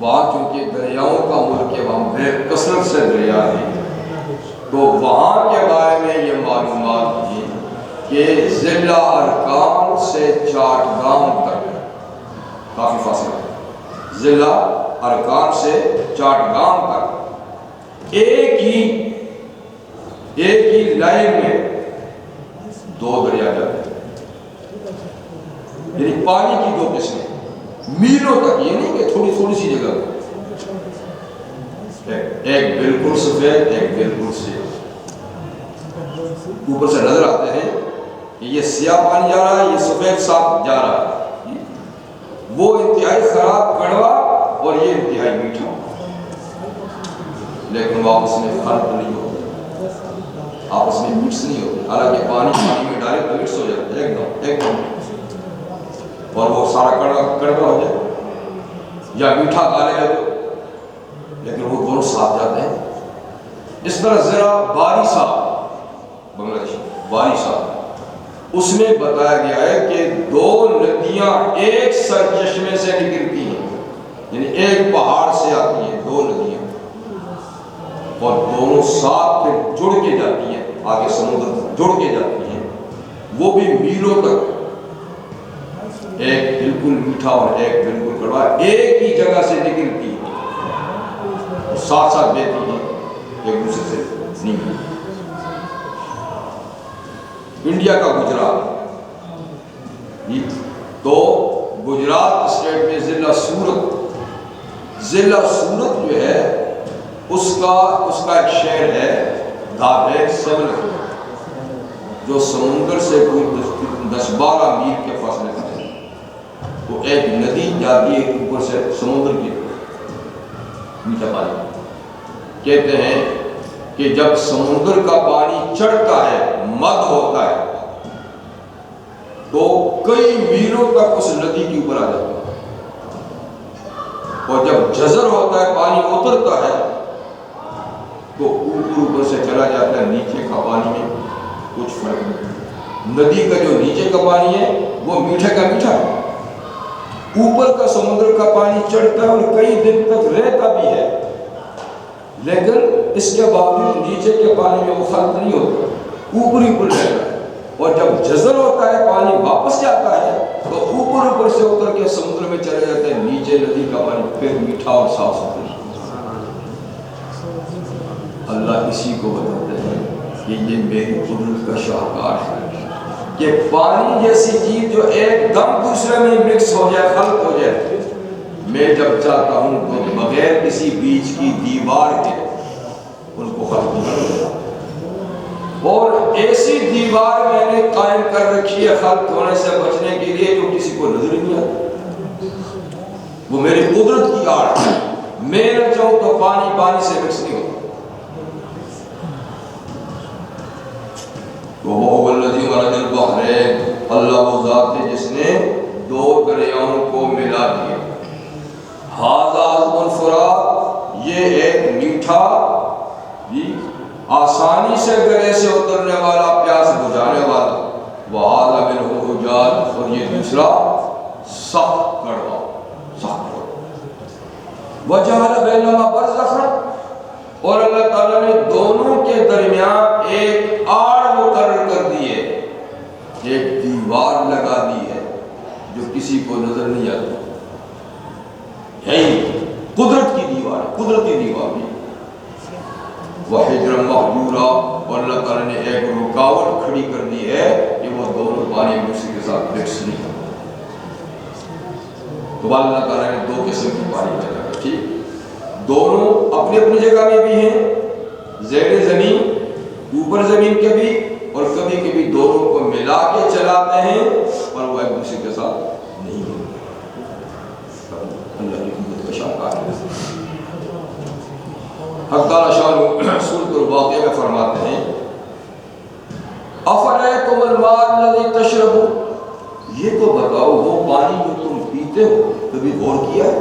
وہاں چونکہ دریاؤں کا ملک ہے، وہاں بے کثرت سے دریا ہیں، تو وہاں کے بارے میں یہ معلومات ہیں کہ ضلع ارکان سے چاٹگام تک کافی فاصلہ ہے، ضلع ارکان سے چاٹگام تک ایک ہی لائن میں 2 دریا جاتے ہیں، یعنی پانی کی 2 قسمیں میلوں تک، یہ نہیں کہ تھوڑی تھوڑی سی جگہ، ایک بالکل سفید ایک بالکل سیاہ، اوپر سے نظر آتے ہیں کہ یہ سیاہ پانی جا رہا ہے، یہ سفید صاف جا رہا ہے، وہ انتہائی خراب کڑوا اور یہ انتہائی میٹھا، لیکن وہ آپس میں خلط نہیں ہوتے، آپس میں مکس نہیں ہوتے، حالانکہ پانی میں ڈالے تو مکس ہو جاتا ہے ایک دم، اور وہ سارا کڑوا ہو جائے یا میٹھا کالے جاتے، لیکن وہ دونوں ساتھ جاتے ہیں۔ اس طرح ذرا باریسا، بنگلہ دیش باریسا، اس میں بتایا گیا ہے کہ 2 ندیاں ایک سرچشمے سے نکلتی ہیں، یعنی ایک پہاڑ سے آتی ہیں 2 ندیاں، اور دونوں ساتھ پھر جڑ کے جاتی ہیں، آگے سمندر تک جڑ کے جاتی ہیں، وہ بھی میلوں تک، ایک بالکل میٹھا اور ایک بالکل کڑوا، ایک ہی جگہ سے نکلتی ہے، ساتھ ساتھ بہتی ہیں، ایک دوسرے سے نہیں۔ انڈیا کا گجرات، تو گجرات اسٹیٹ میں ضلع سورت جو ہے اس کا ایک شہر ہے دھابیر سیون، جو سمندر سے کوئی 10-12 میل کے فاصلے پر ہے، تو ایک ندی جاتی ہے اوپر سے سمندر کی میٹھا پانی، کہتے ہیں کہ جب سمندر کا پانی چڑھتا ہے، مد ہوتا ہے، تو کئی میلوں تک اس ندی کے اوپر آ جاتا ہے، اور جب جزر ہوتا ہے، پانی اترتا ہے، تو اوپر سے چلا جاتا ہے، نیچے کا پانی میں کچھ فرق نہیں۔ ندی کا جو نیچے کا پانی ہے وہ میٹھے کا میٹھا ہے، اوپر کا سمندر کا پانی چڑھتا ہے اور کئی دن تک رہتا بھی ہے، لیکن اس کے باوجود نیچے کے پانی میں وہ خلط نہیں ہوتا، اوپر ہی اوپر رہتا ہے۔ اور جب جزر ہوتا ہے، پانی واپس جاتا ہے تو اوپر سے اتر کے سمندر میں چلے جاتے ہیں، نیچے ندی کا پانی پھر میٹھا اور صاف ستھرا۔ اللہ اسی کو بتاتے ہیں کہ یہ میری قدرت کا شاہکار ہے کہ پانی جیسی چیز جو ایک دم دوسرے میں مکس ہو جائے، خلط ہو جائے، میں جب چاہتا ہوں تو بغیر کسی بیچ کی دیوار کے ان کو خلط نہیں، اور ایسی دیوار میں نے قائم کر رکھی ہے خلط ہونے سے بچنے کے لیے جو کسی کو نظر نہیں آتی، وہ میری قدرت کی آڑ ہے۔ میں نہ چاہوں تو پانی سے مکس نہیں ہوتا۔ وَهُوَ الَّذِي مَرَجَ الْبَحْرَيْنِ، اللہ وہ ذات ہے جس نے دو دریاؤں کو ملا دیا۔ هَذَا عَذْبٌ فُرَاتٌ، یہ ایک میٹھا آسانی سے گلے سے اترنے والا، پیاس بجھانے والا، وَهَذَا مِنْهُ أُجَاجٌ، اور یہ دوسرا سخت کڑوا، وَجَعَلَ بَيْنَهُمَا بَرْزَخًا، اور اللہ تعالیٰ نے دونوں کے درمیان ایک آڑ مقرر کر دی ہے، ایک دیوار لگا دی ہے جو کسی کو نظر نہیں آتی، یہی قدرت کی دیوار، قدرتی دیوار بھی۔ وَحِجْرًا مَحْجُورًا، اور اللہ تعالیٰ نے ایک رکاوٹ کھڑی کر دی ہے کہ وہ دونوں پانی ایک دوسرے کے ساتھ مکس نہیں ہوتے۔ تو اللہ تعالیٰ نے دو قسم کی پانی پیدا کی، ٹھیک، دونوں اپنی اپنی جگہ میں بھی ہیں، زیر زمین، اوپر زمین کے بھی، اور کبھی کبھی دونوں کو ملا کے چلاتے ہیں اور وہ ایک دوسرے کے ساتھ نہیں ہوتے۔ اللہ کی قدرت کا شاہکار ہے۔ حق تعالیٰ شاہ سورۃ الواقعہ میں فرماتے ہیں أَفَرَأَيْتُمُ الْمَاءَ الَّذِي تَشْرَبُونَ، یہ تو بتاؤ وہ پانی جو تم پیتے ہو، کبھی غور کیا ہے؟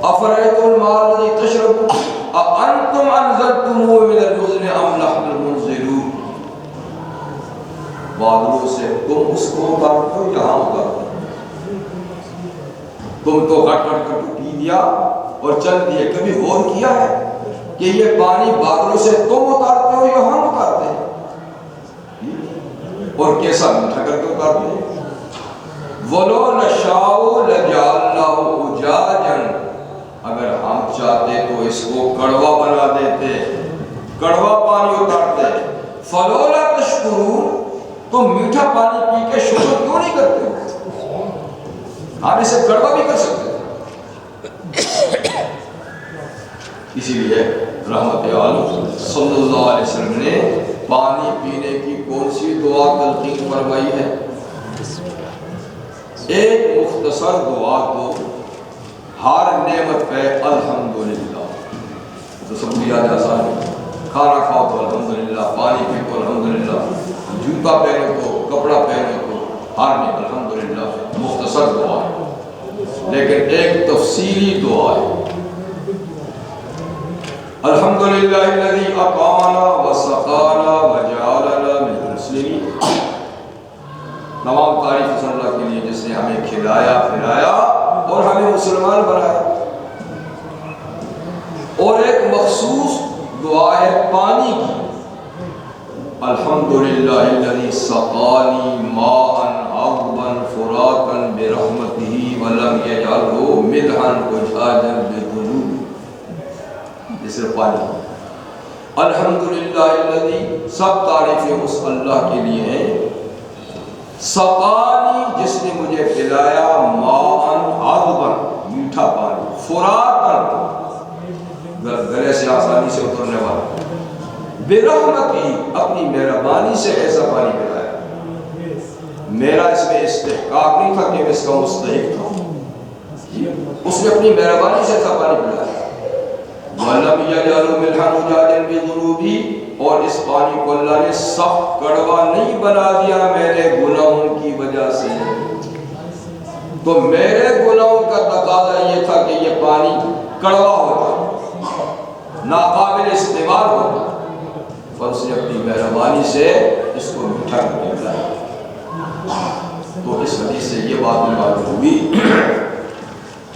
أَفَرَأَيْتُمُ الْمَاءَ الَّذِي تَشْرَبُونَ أَأَنْتُمْ أَنزَلْتُمُوهُ مِنَ الْمُزْنِ أَمْ نَحْنُ الْمُنزِلُونَ، بادلوں سے تم اس کو اتارتے ہو یا ہم اتارتے ہیں؟ تم تو گھٹ گھٹ کر پی دیا اور چل دیے، کبھی غور کیا ہے کہ یہ پانی بادلوں سے تم اتارتے ہو یا ہم اتارتے ہیں؟ اور کیسا میٹھا کر کے اتارتے ہیں؟ وَلَوْ نَشَاءُ لَجَعَلْنَاهُ أُجَاجًا، اگر ہم چاہتے تو اس کو کڑوا بنا دیتے، کڑوا پانی اتارتے۔ فَلَوْلَا تَشْكُرُونَ، تم میٹھا پانی پی کے شکر کیوں نہیں کرتے ہو؟ ہم اسے کڑوا بھی کر سکتے ہیں۔ اسی لیے رحمت عالم صلی اللہ علیہ وسلم نے پانی پینے کی کون سی دعا تلقین فرمائی ہے؟ ایک مختصر دعا تو ہر نعمت پہ الحمدللہ، تو سب کو یاد آسان ہے، کھانا کھاؤ تو الحمدللہ، پانی پی تو الحمدللہ، جوتا پہنو تو، کپڑا پہنو تو، ہر میں الحمدللہ مختصر دعا ہے، لیکن ایک تفصیلی دعا ہے۔ الحمدللہ الذی اطعمنا وسقانا وجعلنا من المسلمین، تمام تعریف اس اللہ کے لیے جس نے ہمیں کھلایا پھلایا اور ہمیں مسلمان بنایا۔ اور ایک مخصوص دعا ہے پانی کی، الحمدللہ الذی سقانی ماء عذبا فراتا برحمتہ ولم یجعلہ ملحا اجاجا بذنوبہ، جسے پانی۔ الحمدللہ الذی، سب تعریفیں اس اللہ کے لیے ہیں، سقانی، جس نے مجھے پلایا، ماء عذبا، میٹھا پانی، فراتا، گلے سے آسانی سے اترنے والا، برحمتہ، اپنی مہربانی سے ایسا پانی پلایا، میرا اس میں استحقاق نہیں تھا کہ میں اس کا مستحق تھا، اس نے اپنی مہربانی سے ایسا پانی پلایا۔ وَلَمْ يَجْعَلْهُ مِلْحًا أُجَاجًا بِذُنُوبِهِ، اور اس پانی کو اللہ نے سخت کڑوا نہیں بنا دیا میرے گناہوں کی وجہ سے، تو میرے گناہوں کا تقاضا یہ تھا کہ یہ پانی کڑوا ہوتا، ناقابل استعمال ہوتا، اور اس نے اپنی مہربانی سے اس کو میٹھا کر کے پلایا۔ تو اس حدیث سے یہ بات معلوم ہوئی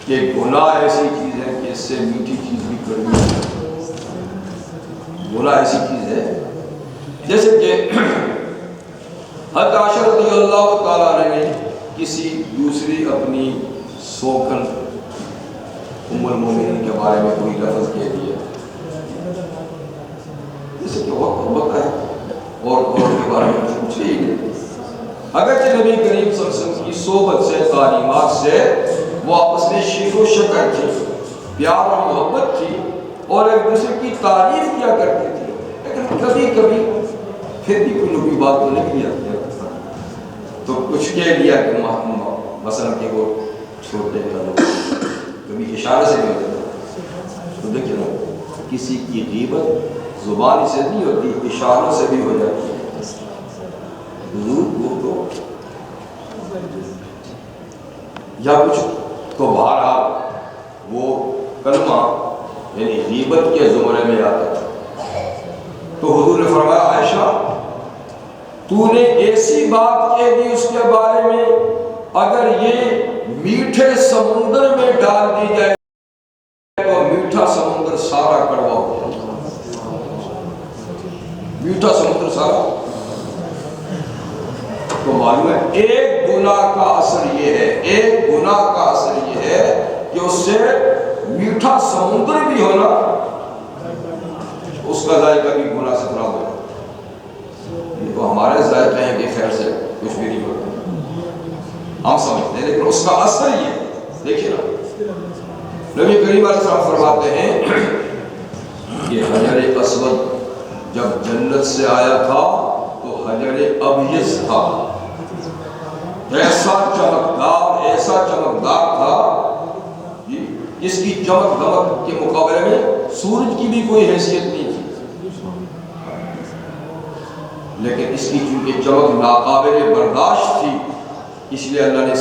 کہ گناہ ایسی چیز ہے کہ اس سے میٹھی چیز بھی کڑوی ہے. گناہ ایسی چیز ہے جیسے کہ حضرت عائشہ رضی اللہ تعالیٰ عنہ نے کسی دوسری اپنی سوکن ام المومنین کے بارے میں کوئی لفظ کہہ دیا، جیسے کہ وقت ہوتا ہے اور کے بارے میں کچھ ہی نہیں. اگرچہ نبی کریم صلی اللہ علیہ وسلم کی صحبت سے، تعلیمات سے وہ آپس میں شیر و شکر تھی، پیار اور محبت تھی اور ایک دوسرے کی تعریف کیا کرتی تھی، لیکن کبھی کبھی پھر بھی کوئی نبی بات تو نہیں کیا تو کچھ کہہ دیا کہ مثلا کہ وہ چھوٹے کبھی اشارے سے بھی ہوتا ہے. تو دیکھیں نا، کسی کی غیبت زبان سے نہیں ہوتی، اشاروں سے بھی ہو جاتی ہے. حضور کو تو یا کچھ تو بہرحال وہ کلمہ یعنی غیبت کے زمرے میں آتا ہے. تو حضور نے فرمایا عائشہ تو نے ایسی بات کہہ دی اس کے بارے میں اگر یہ میٹھے سمندر میں ڈال دی جائے تو میٹھا سمندر سارا کڑوا ہو جائے. میٹھا سمندر سارا. تو معلوم ہے ایک گناہ کا اثر یہ ہے، ایک گناہ کا اثر یہ ہے کہ اس سے میٹھا سمندر بھی ہونا اس کا ذائقہ بھی گناہ سے خراب ہوگا. یہ تو ہمارے ذائقے ہیں کہ خیر سے کچھ بھی نہیں ہوتا، ہم سمجھتے ہیں، لیکن اس کا اثر یہ ہے. دیکھیے نا، نبی کریم علیہ السلام فرماتے ہیں کہ حجر اسود جب جنت سے آیا تھا تو حجر ابیض تھا، ایسا چمکدار تھا جی، اس کی چمک دمک کے مقابلے میں سورج کی بھی کوئی حیثیت نہیں تھی، لیکن اس کی چونکہ چمک ناقابل برداشت تھی اس لیے اللہ نے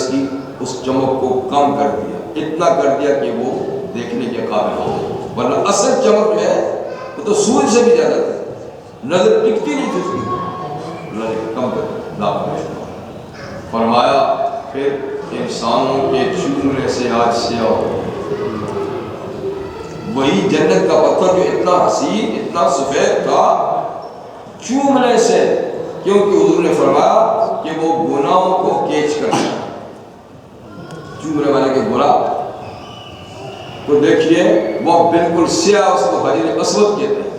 اس چمک کو کم کر دیا، اتنا کر دیا کہ وہ دیکھنے کے قابل ہو گئی. ورنہ اصل چمک جو ہے وہ تو سورج سے بھی زیادہ تھی، نظر ٹکتی نہیں تھی اس کی، اللہ نے کم کر دیا. فرمایا پھر انسانوں کے چومنے سے آج سیاہ ہو، وہی جنت کا پتھر جو اتنا حسین اتنا سفید تھا چومنے سے، کیونکہ حضور نے فرمایا کہ وہ گناہوں کو کیچ کرتا ہے. چومنے والے کے گناہ تو دیکھیے وہ بالکل سیاہ، اس کو حجر اسود کہتے ہیں.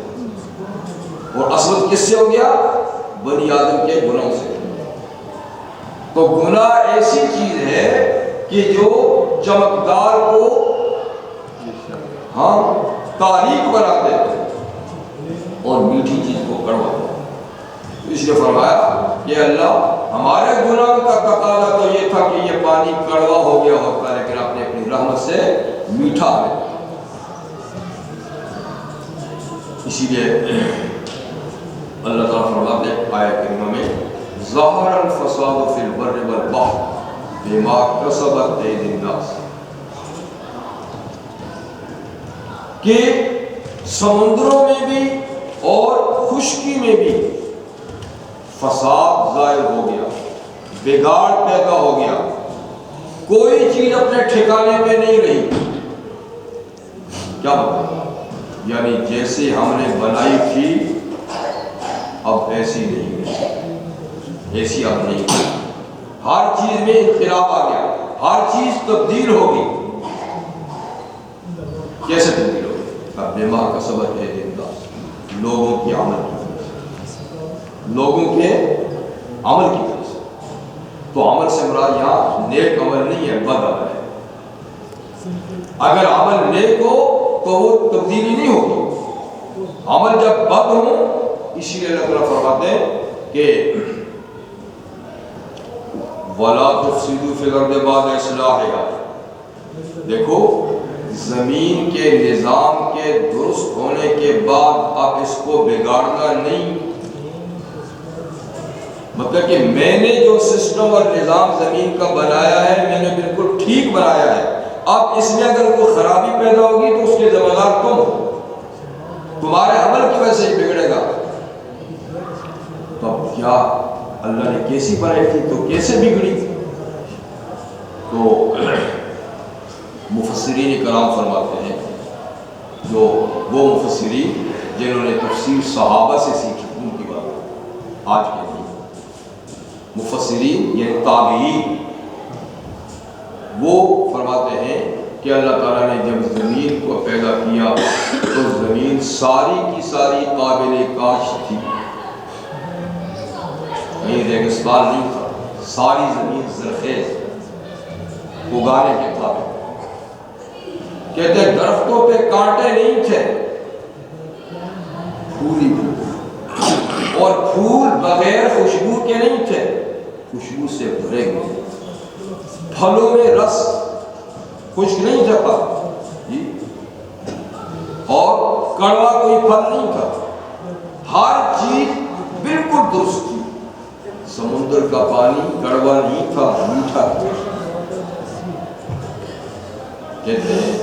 اور اسود کس سے ہو گیا؟ بنی آدم کے گناہوں سے. تو گناہ ایسی چیز ہے کہ جو چمکدار کو تاریک بنا دیتے ہیں اور میٹھی چیز کو کڑوا دیتے ہیں. اس لیے فرمایا کہ اللہ ہمارے گناہ کا تقاضا تو یہ تھا کہ یہ پانی کڑوا ہو گیا ہوتا، لیکن آپ نے اپنی رحمت سے میٹھا ہے. اسی لیے اللہ تعالیٰ فرماتے ہیں آیت کریمہ میں ظہر الفساد فی البر والبحر بما کسبت ایدی الناس، کہ سمندروں میں بھی اور خشکی میں بھی فساد ظاہر ہو گیا، بگاڑ پیدا ہو گیا، کوئی چیز اپنے ٹھکانے پہ نہیں رہی. کیا مطلب؟ یعنی جیسے ہم نے بنائی تھی اب ایسی نہیں ہے، ایسی اب نہیں ہے. ہر چیز میں انقلاب آ گیا، ہر چیز تبدیل ہوگی. کیسے تبدیل ہوگی؟ اب بما کسبت ایدی الناس، لوگوں کے عمل کی وجہ سے، لوگوں کے عمل کی وجہ سے. تو عمل سے مراد یہاں نیک عمل نہیں ہے، بد عمل ہے. اگر عمل نیک ہو تو وہ تبدیلی نہیں ہوگی. عمل جب بد ہو، اسی لیے اللہ تعالیٰ فرماتے ہیں کہ وَلَا تُفْسِدُوا فِي الْأَرْضِ بَعْدَ إِصْلَاحِهَا، دیکھو زمین کے نظام کے درست ہونے کے بعد آپ اس کو بگاڑنا نہیں. مطلب کہ میں نے جو سسٹم اور نظام زمین کا بنایا ہے میں نے بالکل ٹھیک بنایا ہے، اب اس میں اگر کوئی خرابی پیدا ہوگی تو اس کے ذمہ دار تم ہو، تمہارے عمل کی وجہ سے ہی بگڑے گا. تو اب کیا اللہ نے کیسی بنائی تھی تو کیسے بگڑی؟ تو مفسرین مفسرین کرام فرماتے ہیں، جو وہ مفسرین جنہوں نے تفسیر صحابہ سے سیکھی، ان کی بات آج کے نہیں، مفسرین یعنی تابعین، وہ فرماتے ہیں کہ اللہ تعالیٰ نے جب زمین کو پیدا کیا تو زمین ساری کی ساری قابل کاشت تھی، کہیں ریگستان نہیں تھا، ساری زمین زرخیز اگانے کے قابل، کہتے ہیں درختوں پہ کانٹے نہیں تھے، پھول ہی پھول، اور پھول بغیر خوشبو کے نہیں تھے، خوشبو سے بھرے ہوئے، پھلوں میں رس خشک نہیں تھا جی، اور کڑوا کوئی پھل نہیں تھا، ہر چیز بالکل درست تھی، سمندر کا پانی کڑوا نہیں تھا، میٹھا تھا۔ کہتے ہیں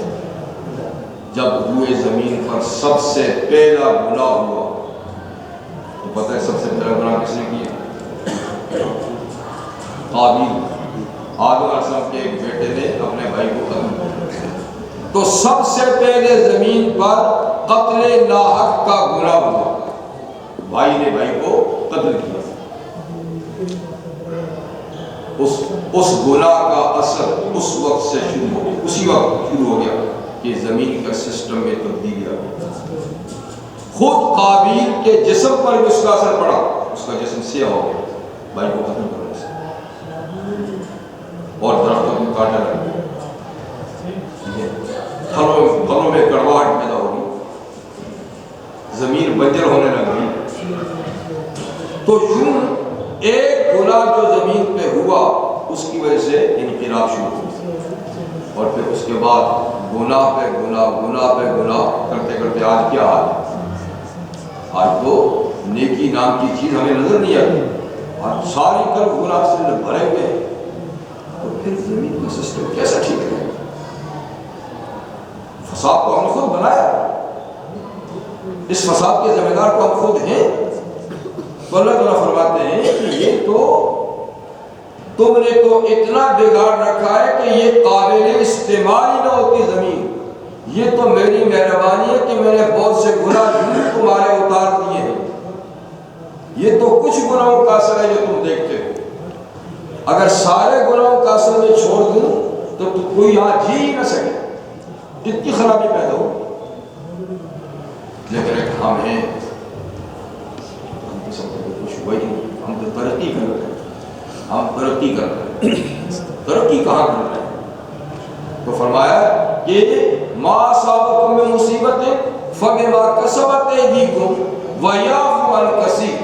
جب روئے زمین پر سب سے پہلا گناہ ہوا، تو پتہ ہے سب سے پہلا گناہ کس نے کیا؟ قابیل، آدم علیہ السلام کے ایک بیٹے نے اپنے بھائی کو قتل کیا، تو سب سے پہلے زمین پر قتل ناحق کا گناہ ہوا، بھائی نے بھائی کو قتل کیا۔ اس گناہ کا اثر اس وقت سے شروع ہو گیا، اسی وقت شروع ہو گیا کہ زمین کا سسٹم میں تبدیلی آ گئی۔ خود قابیل کے جسم پر بھی اس کا اثر پڑا، اس کا جسم سیاہ ہو گیا بھائی کو قتل کرنے سے، اور درختوں میں کانٹے لگ گئے، پھلوں میں کڑواہٹ پیدا ہو گئی، زمین بنجر ہونے لگ گئی۔ تو یوں ایک گناہ جو زمین پہ ہوا اس کی وجہ سے انقلاب شروع ہوا، اور پھر اس کے بعد گناہ پہ گناہ کرتے کرتے آج کیا حال ہے؟ آج تو نیکی نام کی چیز ہمیں نظر نہیں آتی، آج ساری طرف گناہ سے بھرے ہوئے ہیں، تو پھر زمین کا سسٹم کیسا ٹھیک ہے؟ فساد کو ہم نے خود بنایا، اس فساد کے ذمہ دار کو ہم خود ہیں۔ تو اللہ تعالیٰ فرماتے ہیں کہ یہ تو تم نے تو اتنا بگاڑ رکھا ہے کہ یہ قابل استعمال ہی نہ ہوتی زمین، یہ تو میری مہربانی ہے کہ میں نے بہت سے گناہ تمہارے اتار دیے ہیں، یہ تو کچھ گناہوں کا اثر ہے جو تم دیکھتے ہو، اگر سارے گناہوں کا اثر میں چھوڑ دوں تو کوئی یہاں جی ہی نہ سکے، اتنی خرابی پیدا ہو۔ لیکن ایک ہم ہیں، ہم تو سب کو کچھ ہوا ہی نہیں، ہم تو ترقی کر رہے ہیں، ہم ترقی کر رہے ہیں، ترقی کہاں کر رہے ہیں؟ تو فرمایا کہ ما اصابکم من مصیبت فبما کسبت ایدیکم ویعفو عن کثیر،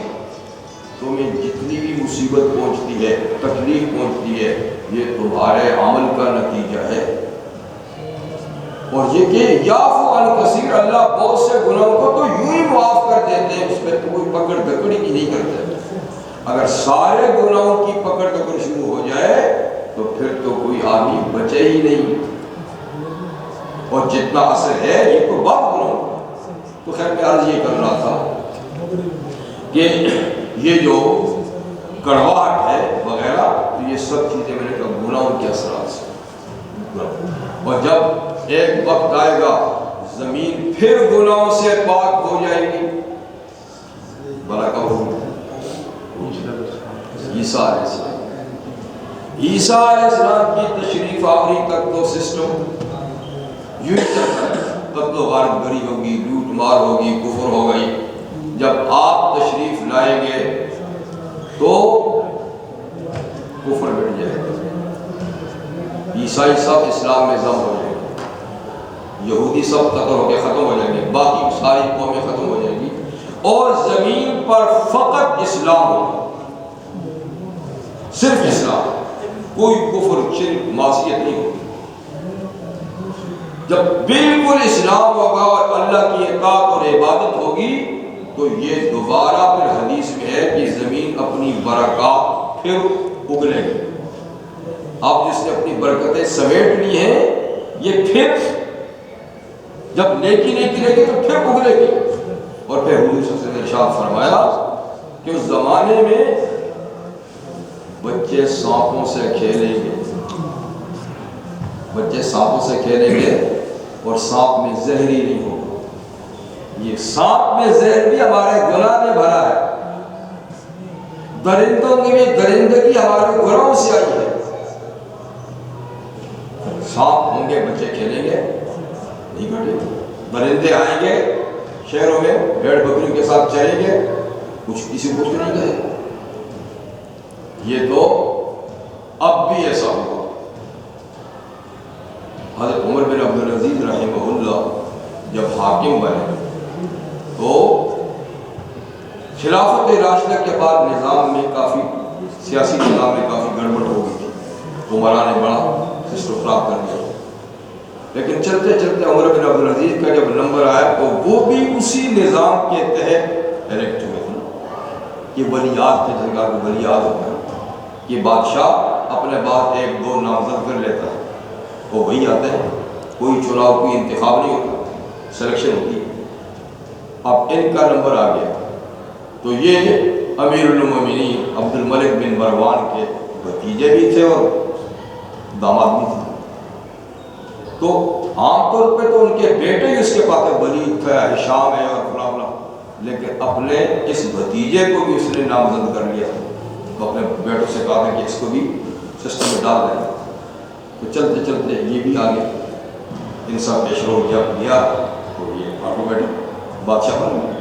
تمہیں جتنی بھی مصیبت پہنچتی ہے، تکلیف پہنچتی ہے، یہ تمہارے عمل کا نتیجہ ہے، اور یہ کہ یعفو عن کثیر، اللہ بہت سے گناہوں کو تو یوں ہی معاف کر دیتے ہیں، اس پہ تو کوئی پکڑ دکڑی کی نہیں کرتے۔ اگر سارے گناہوں کی پکڑ دکڑ شروع ہو جائے تو پھر تو کوئی آدمی بچے ہی نہیں، اور جتنا اثر ہے یہ تو بہت گناہوں کا۔ تو خیر میں عرض یہ کر رہا تھا کہ یہ جو کڑواہٹ ہے وغیرہ، تو یہ سب چیزیں میں نے کہا گناہوں کے اثرات سے، اور جب ایک وقت آئے گا زمین پھر گناہوں سے پاک ہو جائے گی، بلا کب ہوگی؟ عیسیٰ علیہ السلام، عیسیٰ علیہ السلام کی تشریف آوری تک تو سسٹم یوں چلتا ہے، قتل و غارت گری ہوگی، لوٹ مار ہوگی، کفر ہو گئی، جب آپ تشریف لائیں گے تو کفر مٹ جائے گا، عیسائی سب اسلام میں ضم ہو جائیں گے، یہودی سب قتل ہو کے ختم ہو جائیں گے، باقی ساری قومیں ختم ہو جائیں گی، اور زمین پر فقط اسلام ہوگا، صرف اسلام، کوئی کفر شرک معصیت نہیں ہوگی۔ جب بالکل اسلام ہوگا اور اللہ کی اطاعت اور عبادت ہوگی تو یہ دوبارہ پھر حدیث میں ہے کہ زمین اپنی برکات پھر اگلے گی۔ اب جس نے اپنی برکتیں سمیٹ لی ہیں، یہ پھر جب نیکی نہیں کرے گی تو پھر اگلے گی، اور پھر حضور صلی اللہ علیہ وسلم نے ارشاد فرمایا کہ اس زمانے میں بچے سانپوں سے کھیلیں گے، بچے سانپوں سے کھیلیں گے اور سانپ میں زہر ہی نہیں ہوگا. یہ سانپ میں زہر بھی ہمارے گناہ نے بھرا ہے. درندوں کی بھی درندگی ہمارے گناہوں سے آئی ہے. سانپ ہوں گے بچے کھیلیں گے نہیں کٹے. درندے آئیں گے شہروں میں بھیڑ بکریوں کے ساتھ چلیں گے, کچھ کسی کو نہیں کہے. یہ تو اب بھی ایسا ہوا. حضرت عمر بن عبدالعزیز رحمہ اللہ جب حاکم بنے تو خلافت راشدہ کے بعد نظام میں کافی سیاسی نظام میں کافی گڑبڑ ہو گئی تھی. عمرہ نے بڑا سسٹم خراب کر دیا. لیکن چلتے چلتے عمر بن عبدالعزیز کا جب نمبر آیا تو وہ بھی اسی نظام کے تحت الیکٹ ہوئے تھے. یہ ولیات کے جگہ کو ولیات ہوتا ہے. یہ بادشاہ اپنے بعد ایک دو نامزد کر لیتا ہے, وہ وہی آتے ہیں. کوئی چناؤ کوئی انتخاب نہیں ہوتا, سلیکشن ہوتی ہے. اب ان کا نمبر آ گیا تو یہ امیر المومنین عبد الملک بن مروان کے بھتیجے بھی تھے اور داماد بھی تھے. تو عام طور پہ تو ان کے بیٹے ہی اس کے پاس ہے, ولید ہے, ہشام ہے اور فلاں فلاں, لیکن اپنے اس بھتیجے کو بھی اس نے نامزد کر لیا. تو اپنے بیٹوں سے کہا کہ اس کو بھی سسٹم میں ڈال دیں. تو چلتے چلتے یہ بھی آگے ان سب پیشرو جب لیا تو یہ آٹومیٹک بادشاہ بن گئے.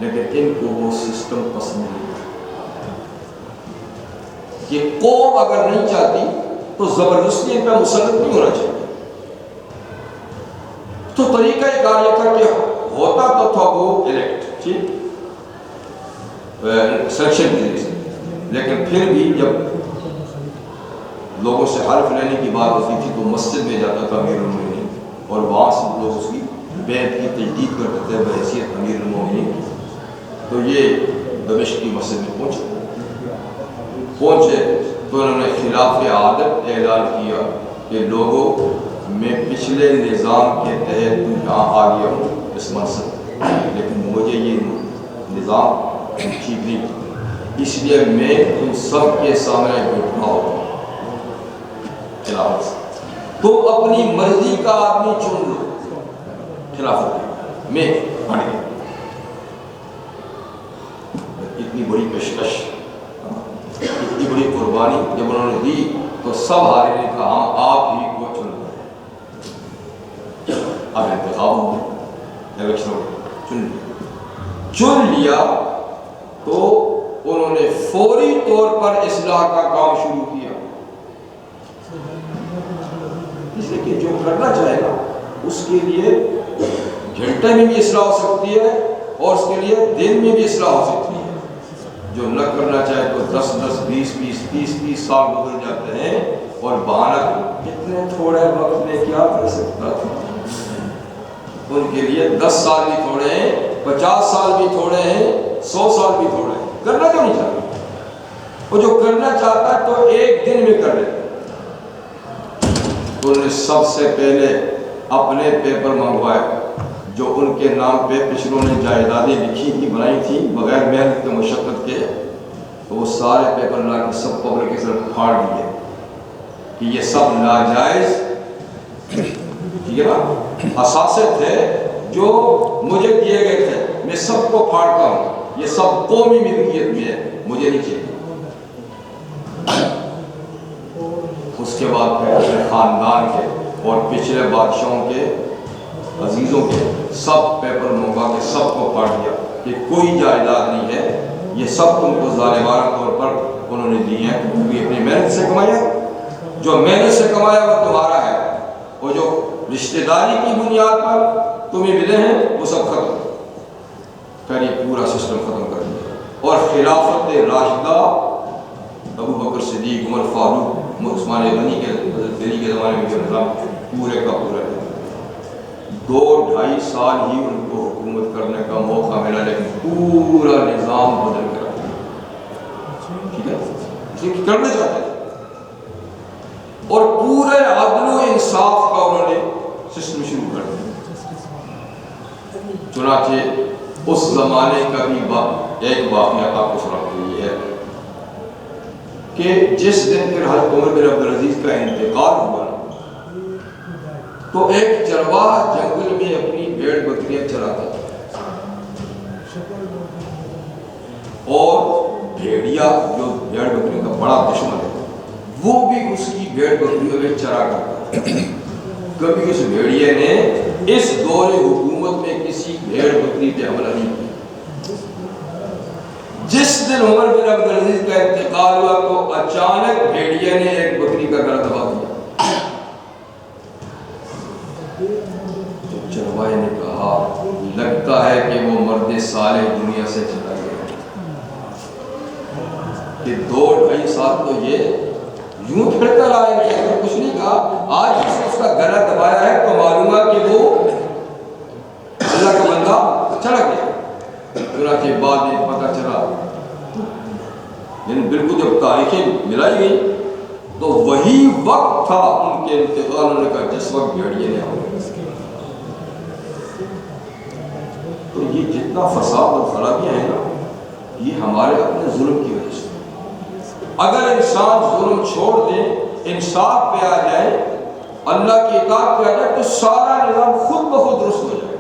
لیکن ان کو وہ سسٹم پسند نہیں. یہ قوم اگر نہیں چاہتی تو زبردستی ان پہ مسلط نہیں ہونا چاہیے. تو طریقہ کار یہ تھا کہ ہوتا تو تھا وہ الیکٹ, ٹھیک, سلیکشن کے ذریعے سے. لیکن پھر بھی جب لوگوں سے حلف لینے کی بات ہوتی تھی تو مسجد میں جاتا تھا امیر المومنین, اور وہاں سے لوگ اس کی بیعت کی تجدید کرتے تھے بحیثیت امیر المومنین. تو یہ دمشق کی مسجد میں پہنچے تو انہوں نے خلاف عادت اعلان کیا کہ لوگوں میں پچھلے نظام کے تحت یہاں آ گیا ہوں اس منصب, لیکن مجھے یہ نظام ٹھیک نہیں, اس لیے میں تم سب کے سامنے بیٹھا ہوں. خلافت تم اپنی مرضی کا آدمی چن لو, خلافت میں بڑھ گیا. اتنی بڑی پیشکش, اتنی بڑی قربانی جب انہوں نے دی تو سب ہارے نے کہا ہم آپ ہی کو چن لیں. اب انتخاب ہو گیا, الیکشن چن لیا تو انہوں نے فوری طور پر اصلاح کا کام شروع کیا. اس لیے کہ جو کرنا چاہے گا اس کے لیے گھنٹے میں بھی اصلاح ہو سکتی ہے اور اس کے لیے دن میں بھی اصلاح ہو سکتی ہے. جو نہ کرنا چاہے تو 10 20 30 سال گزر جاتے ہیں اور بہانہ اتنے تھوڑے وقت میں کیا کر سکتا تھا. ان کے لیے 10 سال بھی تھوڑے ہیں, 50 سال بھی تھوڑے ہیں, 100 سال بھی تھوڑے ہیں. کرنا کیوں نہیں چاہتا, وہ جو کرنا چاہتا ہے تو ایک دن میں کر لیتا. انہوں نے سب سے پہلے اپنے پیپر منگوائے جو ان کے نام پہ پچھلوں نے جائیدادیں لکھی تھی, بنائی تھی بغیر محنت کے مشقت کے. تو وہ سارے پیپر لا کے سب پبلک کے ساتھ پھاڑ دیے کہ یہ سب ناجائز, ٹھیک ہے نا, اثاثے تھے جو مجھے دیے گئے تھے, میں سب کو پھاڑتا ہوں, یہ سب قومی ملکیت میں ہے, مجھے نہیں چاہیے. اس کے بعد پھر اپنے خاندان کے اور پچھلے بادشاہوں کے عزیزوں کے سب پیپر منگوا کے سب کو پھاڑ دیا کہ کوئی جائیداد نہیں ہے, یہ سب تم کو ظالمانہ طور پر انہوں نے دی ہیں کیونکہ اپنی محنت سے کمایا. جو محنت سے کمایا وہ تمہارا ہے, اور جو رشتہ داری کی بنیاد پر تمہیں ملے ہیں وہ سب ختم. پھر یہ پورا سسٹم ختم کر دیا اور خلافت راشدہ ابو بکر صدیق, عمر فاروق, عثمان غنی کے دلی کے زمانے میں جو نظام پورے کا پورا ہے. 2-2.5 سال ہی ان کو حکومت کرنے کا موقع ملا, لیکن پورا نظام بدل کر رکھ دیا. ٹھیک ہے, اس لیے کرنا چاہتے تھے اور پورے عدل و انصاف کا انہوں نے سسٹم شروع کر دیا. چنانچہ اس زمانے کا بھی ایک واقعہ آپ کو سناتے یہ ہے کہ جس دن پھر حضرت عمر بن عبدالعزیز کا انتقال ہوا تو ایک چرواہ جنگل میں اپنی بھیڑ بکریاں چراتا تھا اور بھیڑیا جو بھیڑ بکریوں کا بڑا دشمن ہے وہ بھی اس کی بھیڑ بکریوں میں چرا کرتا تھا۔ کبھی اس بھیڑیے نے اس دور حکومت میں کسی بھیڑ بکری پہ حملہ نہیں کیا۔ جس دن عمر بن عبدالعزیز کا انتقال ہوا تو اچانک بھیڑیے نے ایک بکری کا گلا دبا دیا۔ تو چرواہے نے کہا لگتا ہے کہ وہ مرد صالح دنیا سے چلا گیا کہ 2-2.5 سال تو یہ یوں پھرتا رہا ہے، کچھ نہیں کہا۔ آج اس کا گلا دبایا ہے تو معلوم ہے کہ وہ اللہ کا بندہ چلا گیا۔ چنانچہ بعد میں پتہ چلا، یعنی بالکل جب تاریخیں ملائی گئی تو وہی وقت تھا ان کے انتقال ہونے کا جس وقت بھیڑیے نے آیا۔ تو یہ جتنا فساد اور خرابیاں ہیں نا، یہ ہمارے اپنے ظلم کی وجہ سے۔ اگر انسان ظلم چھوڑ دے، انصاف پہ آ جائے، اللہ کی اطاعت پہ آ جائے تو سارا نظام خود بخود درست ہو جائے۔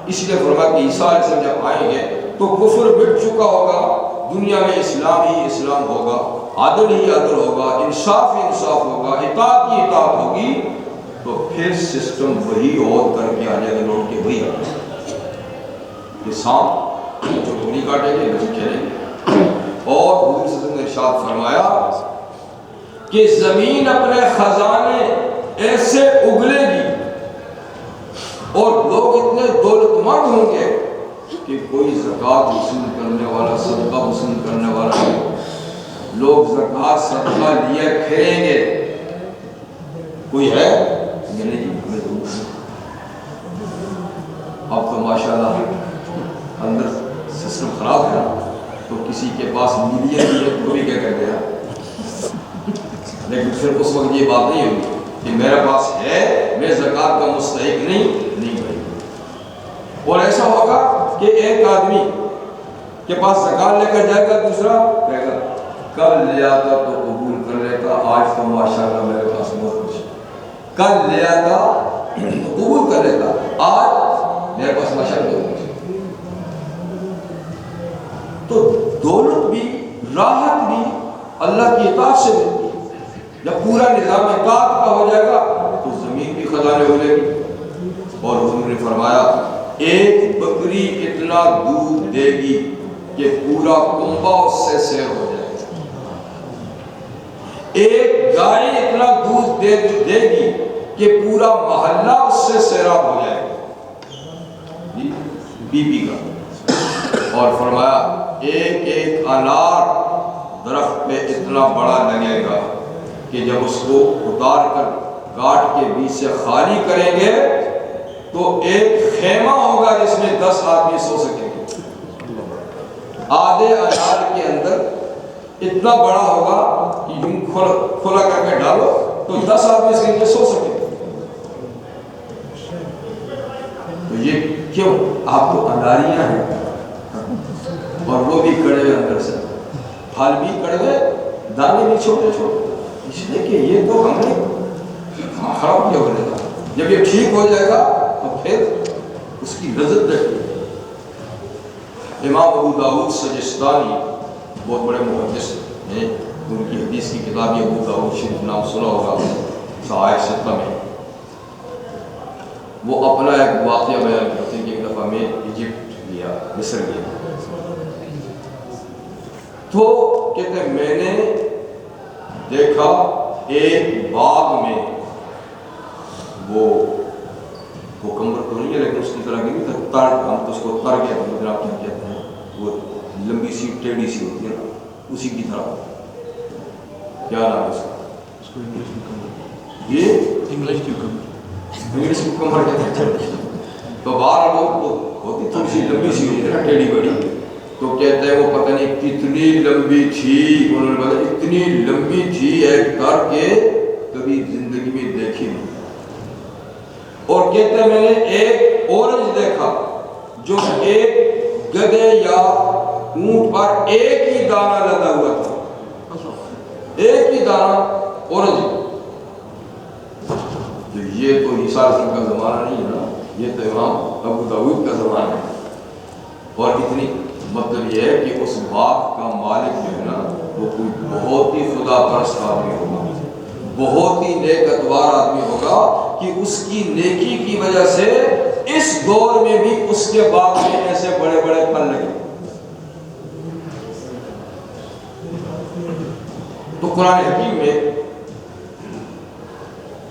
اس لیے فرمایا کہ عیسیٰ علیہ السلام جب آئیں گے تو کفر مٹ چکا ہوگا، دنیا میں اسلام ہی اسلام ہوگا، عدل ہی عدل ہوگا، انصاف ہی انصاف ہوگا، اطاعت ہی اطاعت ہوگی، تو پھر سسٹم وہی اور کر کے آ جائے گا، لوٹ کے وہی آ جائے گا کہ سانپ جو گولی کاٹے گے بچے کھیلیں گے۔ اور حضور صلی اللہ علیہ وسلم نے ارشاد فرمایا کہ زمین اپنے خزانے ایسے اگلے گی اور لوگ اتنے دولت مند ہوں گے کہ کوئی زکوٰۃ وصول کرنے والا، صدقہ وصول کرنے والا نہیں۔ لوگ زکوٰۃ صدقہ لیے پھریں گے، کوئی ہے یہ نہیں جی ہمیں ضرور ہے۔ اب تو ماشاءاللہ اندر سسٹم خراب ہے نا، تو کسی کے پاس ملین ہے تو بھی کیا کہتے ہیں، لیکن پھر اس وقت یہ بات نہیں ہوگی کہ میرے پاس ہے میں زکوٰۃ کا مستحق نہیں بھائی۔ اور ایسا ہوگا کہ ایک آدمی کے پاس زکوٰۃ لے کر جائے گا، دوسرا کہے گا کل لے آتا تو قبول کر لیتا، آج تو ماشاءاللہ میرے پاس بہت کچھ ہے۔ کل لے آتا تو قبول کر لیتا، آج میرے پاس ماشاءاللہ بہت کچھ ہے۔ تو دولت بھی، راحت بھی اللہ کی اطاعت سے ملتی ہے۔ جب پورا نظام اطاعت کا ہو جائے گا تو زمین بھی خزانے ہو جائے گی۔ اور حضور نے فرمایا ایک بکری اتنا دودھ دے گی کہ پورا کنبہ اس سے سیر ہو جائے گا۔ ایک گائے اتنا دودھ دے گی کہ پورا محلہ اس سے سیراب ہو جائے گا، بی بی کا۔ اور فرمایا ایک انار درخت پہ اتنا بڑا لگے گا کہ جب اس کو اتار کر کاٹ کے بیچ سے خالی کریں گے تو ایک خیمہ ہوگا جس میں 10 آدمی سو سکیں گے۔ آدھے انار کے اندر اتنا بڑا ہوگا کہ یوں کھلا کر کے ڈالو تو 10 آدمی اس کے نیچے سو سکیں گے۔ تو یہ کیوں؟ آپ تو اناریاں ہیں اور وہ بھی کڑوے اندر سے، پھل بھی کڑوے، دانے بھی چھوٹے چھوٹے، اس لیے کہ یہ تو ہم نے خراب کیا ہونے کا۔ جب یہ ٹھیک ہو جائے گا تو پھر اس کی لذت دیکھیں۔ امام ابو داؤد سجستانی بہت بڑے محدث ہیں، ان کی حدیث کی کتاب یہ ابو داؤد شریف نام سنا ہوگا، صحائف ستہ میں۔ وہ اپنا ایک واقعہ بیان کرتے ہیں کہ ایک دفعہ میں ایجپٹ گیا، مصر گیا، تو کہتے ہیں میں نے دیکھا ایک باغ میں، وہ کمبر تو نہیں ہے لیکن اس کی طرح کی نہیں تر، ہم تو اس کو تر کہتے ہیں، آپ کیا کہتے ہیں، وہ لمبی سی ٹیڑھی سی ہوتی ہے نا، اسی کی طرح، کیا نام ہے اس کو انگلش کیوکمبر، یہ انگلش کیوکمبر کہتے ہیں۔ تو باہر وہ ہوتی تھوڑی سی لمبی سی ہوتی ہے نا، ٹیڑھی بڑی، تو کہتے ہیں وہ پتہ نہیں کتنی لمبی تھی، انہوں نے بتایا اتنی لمبی تھی ایک تر کے کبھی زندگی میں دیکھی نہیں۔ اور کہتے ہیں میں نے ایک اورنج دیکھا جو ایک گدھے یا اونٹ پر ایک ہی دانہ لگا ہوا تھا، ایک ہی دانہ اورنج۔ تو یہ یہ تو عیسیٰ علیہ السلام کا زمانہ نہیں ہے نا، یہ تو امام ابو داؤد کا زمانہ ہے. اور اتنی مطلب یہ ہے کہ اس باغ کا مالک جو ہے نا وہ کوئی بہت ہی خدا پرست آدمی ہوگا، بہت ہی نیک اتوار آدمی ہوگا کہ اس کی نیکی کی وجہ سے اس دور میں بھی اس کے باغ میں ایسے بڑے بڑے پھل لگے. تو قرآن حکیم میں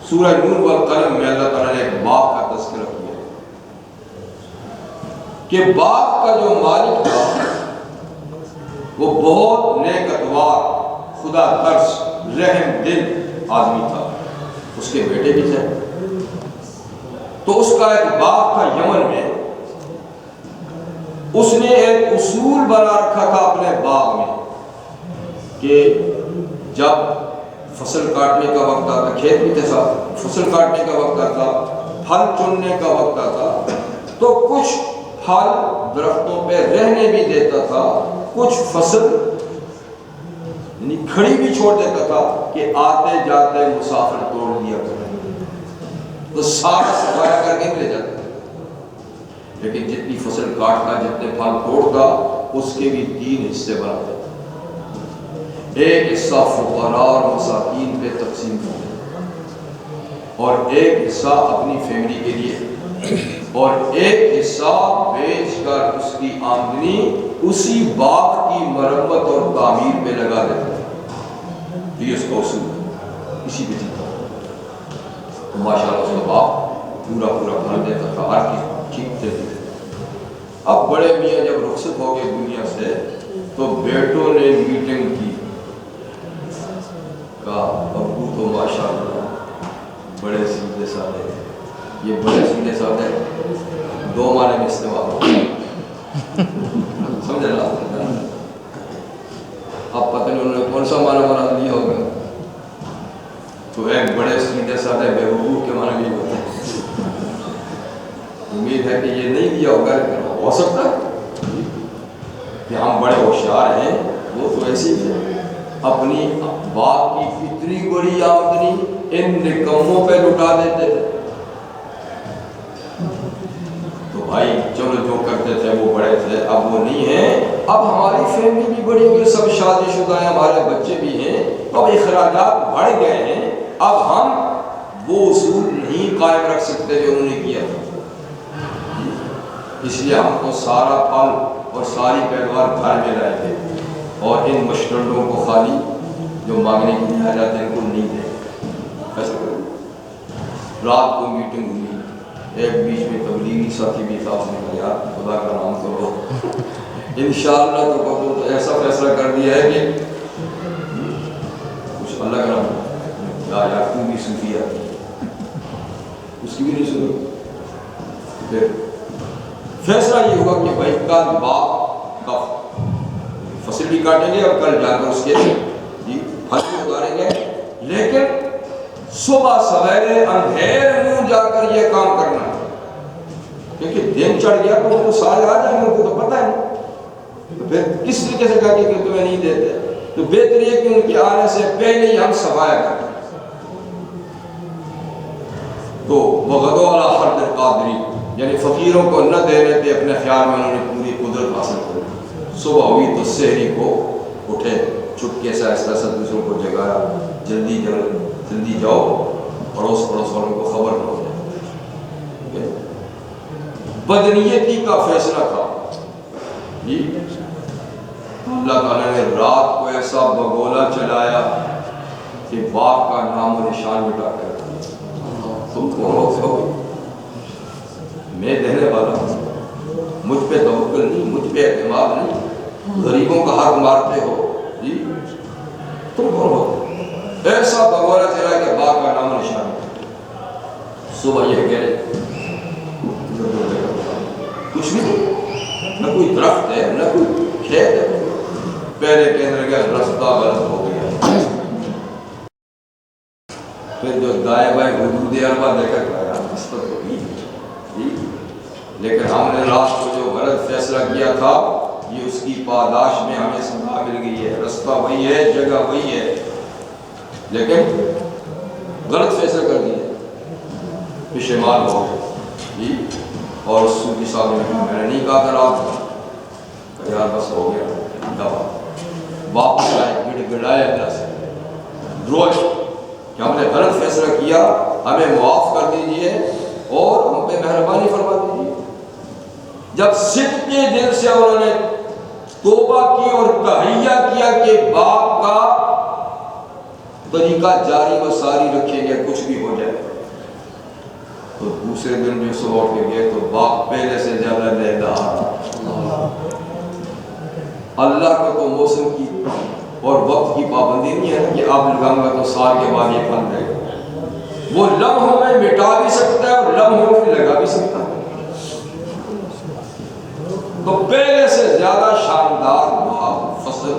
سورہ نون والقلم میں اللہ تعالیٰ نے ایک باغ کا تذکرہ کیا کہ باغ کا جو مالک تھا وہ بہت نیک اتوار، خدا ترس، رحم دل آدمی تھا. اس کے بیٹے بھی تھے. تو اس کا ایک باغ تھا یمن میں. اس نے ایک اصول بنا رکھا تھا اپنے باغ میں کہ جب فصل کاٹنے کا وقت آتا، کھیت بھی تھا، فصل کاٹنے کا وقت آتا، پھل چننے کا وقت آتا، تو کچھ پھل درختوں پہ رہنے بھی دیتا تھا، کچھ فصل کھڑی بھی چھوڑ دیتا تھا کہ آتے جاتے مسافر توڑ لیا کریں. تو سارا صفایا کر کے لے جاتے تھے. لیکن جتنی فصل کاٹتا، جتنے پھل توڑتا، اس کے بھی 3 حصے بناتے. ایک حصہ فقراء اور مساکین پہ تقسیم کرتے اور ایک حصہ اپنی فیملی کے لیے اور ایک حصہ بیچ کر اس کی آمدنی اسی باغ کی مرمت اور تعمیر پہ لگا دیتے تھے. یہ اس کا اصول اسی پہ جیتا. تو ماشاءاللہ اس کا باغ پورا بھر دیتا تھا، ہر چیز ٹھیک تھے. اب بڑے میاں جب رخصت ہو گئے دنیا سے تو بیٹوں نے میٹنگ کی، کہا ابو تو ماشاءاللہ بڑے سیدھے سادے. یہ بڑے سیدھے سادے 2 معنی میں استعمال ہوتا ہے، سمجھے نا؟ اب پتہ نہیں انہوں نے کون سا معنی بنا لیا ہوگا. تو ایک بڑے سیدھے سادے بے وقوف کے معنی بھی ہوتے ہیں. امید ہے کہ یہ نہیں دیا ہوگا، لیکن ہو سکتا ہے کہ ہم بڑے ہوشیار ہیں. وہ تو ایسی ہے، اپنی باپ کی اتنی بڑی آمدنی ان نکموں پہ لٹا دیتے تھے. تو بھائی چلو جو کرتے تھے وہ بڑے تھے، اب وہ نہیں ہیں. اب ہماری فیملی بھی بڑی ہوئی، سب شادی شدہ ہیں، ہمارے بچے بھی ہیں، اب اخراجات بڑھ گئے ہیں. اب ہم وہ اصول نہیں قائم رکھ سکتے جو انہوں نے کیا تھا. اس لیے ہم کو سارا پھل اور ساری پیداوار گھر میں لائے تھے اور ان مشترڈوں کو خالی جو مانگنے کے لیے آ جاتے ہیں ان کو نہیں دیں. ایسا کرو. رات کو میٹنگ ہوئی، ایک بیچ میں تبلیغی ساتھی بھی تھا. اس نے کہا یار خدا کا نام کرو، انشاءاللہ تو ایسا فیصلہ کر دیا ہے کہ کچھ اللہ کا نام یار تو بھی صوفی آتی ہے، اس کی بھی نہیں سنی. پھر فیصلہ یہ ہوا کہ بھائی کل باغ کا فصل بھی کاٹیں گے اور کل جا کر اس کے پھل بھی اتاریں گے، لیکن صبح سویرے اندھیر میں جا کر یہ کام کرنا ہے، کیونکہ دن چڑھ گیا تو وہ سارے آ جائیں گے، ان کو تو پتہ ہے. تو پھر کس طریقے سے کہا کہ تمہیں نہیں دیتے، تو بہتر یہ کہ ان کے آنے سے پہلے ہی ہم صفایا کریں. تو وغدوا علی حرد قادری، یعنی فقیروں کو نہ دینے پہ اپنے خیال میں انہوں نے پوری قدرت حاصل کر لی. صبح ہوئی تو سحری کو اٹھے، چپکے سے آہستہ آہستہ دوسروں کو جگایا، جلدی جاؤ، پڑوس والوں کو خبر نہ ہو جائے. بدنیتی کا فیصلہ تھا جی. اللہ تعالیٰ نے رات کو ایسا بگولا چلایا کہ باغ کا نام و نشان مٹا کر. تم کون ہو؟ میں دینے والا ہوں، مجھ پہ توکل نہیں، مجھ پہ اعتماد نہیں، غریبوں کا حق مارتے ہو جی. تم کون ہو؟ ایسا بگولا چلا کہ باغ کا نام و نشان. صبح یہ کہہ رہے کچھ بھی نہ کوئی درخت ہے نہ کوئی کھیت ہے. پہلے کہنے لگا رستہ غلط ہو گیا. پھر جو دائیں بائیں حدود اربا دے کر کہا رستہ تو نہیں، لیکن ہم نے رات کو جو غلط فیصلہ کیا تھا یہ اس کی پاداش میں ہمیں سزا مل گئی ہے. رستہ وہی ہے، جگہ وہی ہے، لیکن غلط فیصلہ کر دیا. پشیمان ہو گئے اور اس صوفی صاحب نے کہا میں نے نہیں کہا تھا آپ یار بس ہو گیا دبا واپس آئے گڑ گڑائے اللہ سے روئے کہ ہم نے غلط فیصلہ کیا ہمیں معاف کر دیجئے اور ہم پہ مہربانی فرما دیجئے. جب صدق کے دل سے انہوں نے توبہ کی اور تہیہ کیا کہ باپ کا طریقہ جاری و ساری رکھیں گے کچھ بھی ہو جائے, تو دوسرے دن جو صبح اٹھ کے گئے تو باپ پہلے سے زیادہ لیدا اللہ کا تو موسم کی اور وقت کی پابندی نہیں ہے کہ آپ لگاؤں گا تو سال کے بعد یہ پھل رہے گا. وہ لمحوں میں مٹا بھی سکتا ہے اور لمحوں میں لگا بھی سکتا ہے. تو پہلے سے زیادہ شاندار فصل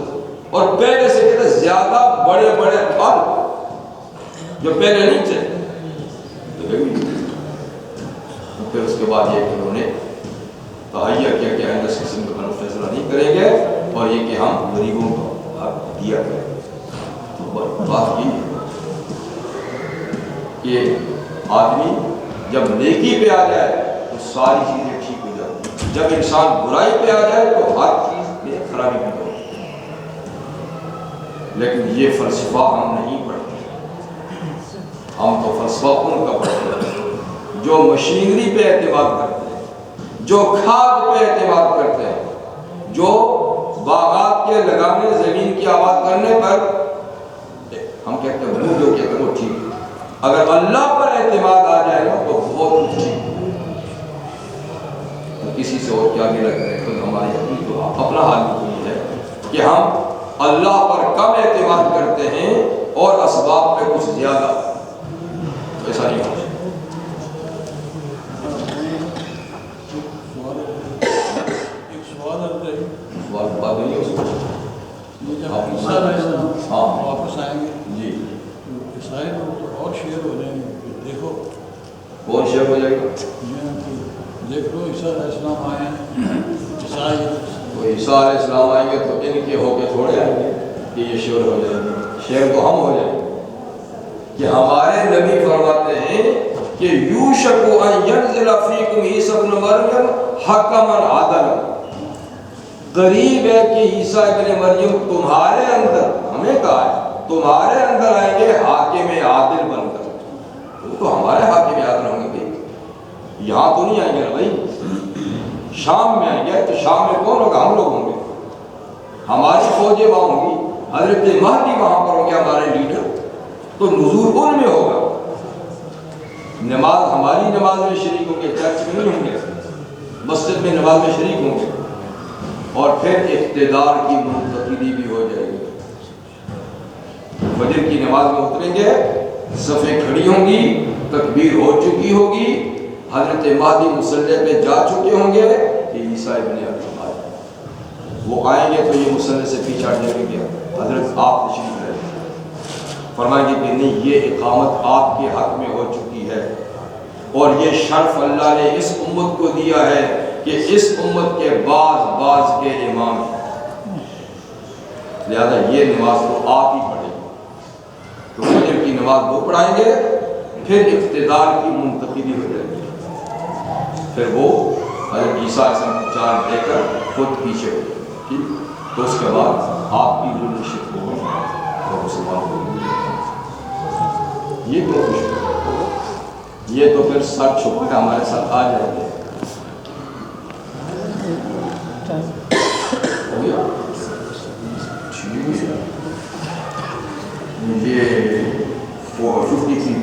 اور پہلے سے کہتے زیادہ بڑے بڑے پھل جو پہلے نہیں تھے. پھر اس کے بعد یہ کہ انہوں نے تہیہ کیا کہ آئندہ اس قسم کا غلط فیصلہ نہیں کریں گے اور یہ کہ ہم غریبوں کو حق دیا کریں. تو بات یہ کہ آدمی جب نیکی پہ آ جائے تو ساری چیزیں ٹھیک ہو جاتی ہیں, جب انسان برائی پہ آ جائے تو ہر چیز میں خرابی بھی ہوتی ہے. لیکن یہ فلسفہ ہم نہیں پڑھتے, ہم تو فلسفہ ان کا پڑھتے ہیں جو مشینری پہ اعتماد کرتے ہیں, جو کھاد پہ اعتماد کرتے ہیں, جو باغات کے لگانے زمین کی آباد کرنے پر ہم کہتے ہیں وہ جو کہتے ہیں وہ ٹھیک ہے. اگر اللہ پر اعتماد آ جائے گا تو بہت کچھ ٹھیک ہے. تو کسی سے اور کیا گلا کریں, تو ہماری اپنی تو اپنا حال بھی ہے کہ ہم اللہ پر کم اعتماد کرتے ہیں اور اسباب پہ کچھ زیادہ. ایسا نہیں ہونا. واپس آئیں گے جی عیسائی تو اور شعر ہو جائیں گے. دیکھو کون شعر ہو جائے گا؟ دیکھ لو عیسیٰ علیہ السلام آئے ہیں, عیسائی تو عیسیٰ علیہ السلام آئیں گے تو ان کے ہو کے تھوڑے آئیں گے کہ یہ شعر ہو جائیں گے. شعر تو ہم ہو جائیں گے کہ ہمارے نبی فرماتے ہیں کہ یوشک ان ینزل فیکم عیسی ابن مریم حکما عادلا. قریب ہے کہ عیسیٰ ابن مریم تمہارے اندر, ہمیں کہا ہے تمہارے اندر آئیں گے حاکم عادل بن کر. وہ تو ہمارے حاکم عادل ہوں گے, یہاں تو نہیں آئیں گے نا بھائی, شام میں آئیں گے. تو شام میں کون ہوگا؟ ہم لوگ ہوں گے, ہماری فوجیں وہاں ہوں گی, حضرت مہدی وہاں پر ہوں گے ہمارے لیڈر. تو نزول ان میں ہوگا. نماز ہماری نماز میں شریک ہوں گے, چرچ میں نہیں ہوں گے, مسجد میں نماز میں شریک ہوں گے. اور پھر اقتدار کی منتقلی بھی ہو جائے گی. فجر کی نماز میں اتریں گے, صفیں کھڑی ہوں گی, تکبیر ہو چکی ہوگی, حضرت مہدی مصلی پہ جا چکے ہوں گے کہ عیسیٰ ابن مریم آئے. وہ آئیں گے تو یہ مصلی سے پیچھے ہٹ جائیں گے, حضرت آپ تشریف لائیں گے, فرمائیں گے کہ نہیں یہ اقامت آپ کے حق میں ہو چکی ہے اور یہ شرف اللہ نے اس امت کو دیا ہے کہ اس امت کے بعض کے امام ہیں, لہذا یہ نماز تو آپ ہی پڑھیں گے. تو فجر کی نماز وہ پڑھائیں گے, پھر اقتدار کی منتقلی ہو جائے گی. پھر وہ حضرت عیسیٰ علیہ السلام کو چارج دے کر خود پیچھے ہو جائے گی. تو اس کے بعد آپ کی جو نشست ہوگی اور مسلمان ہوگی. یہ تو خوش, یہ تو پھر سر چھپا کے ہمارے ساتھ آ جائیں گے. یہ 53 53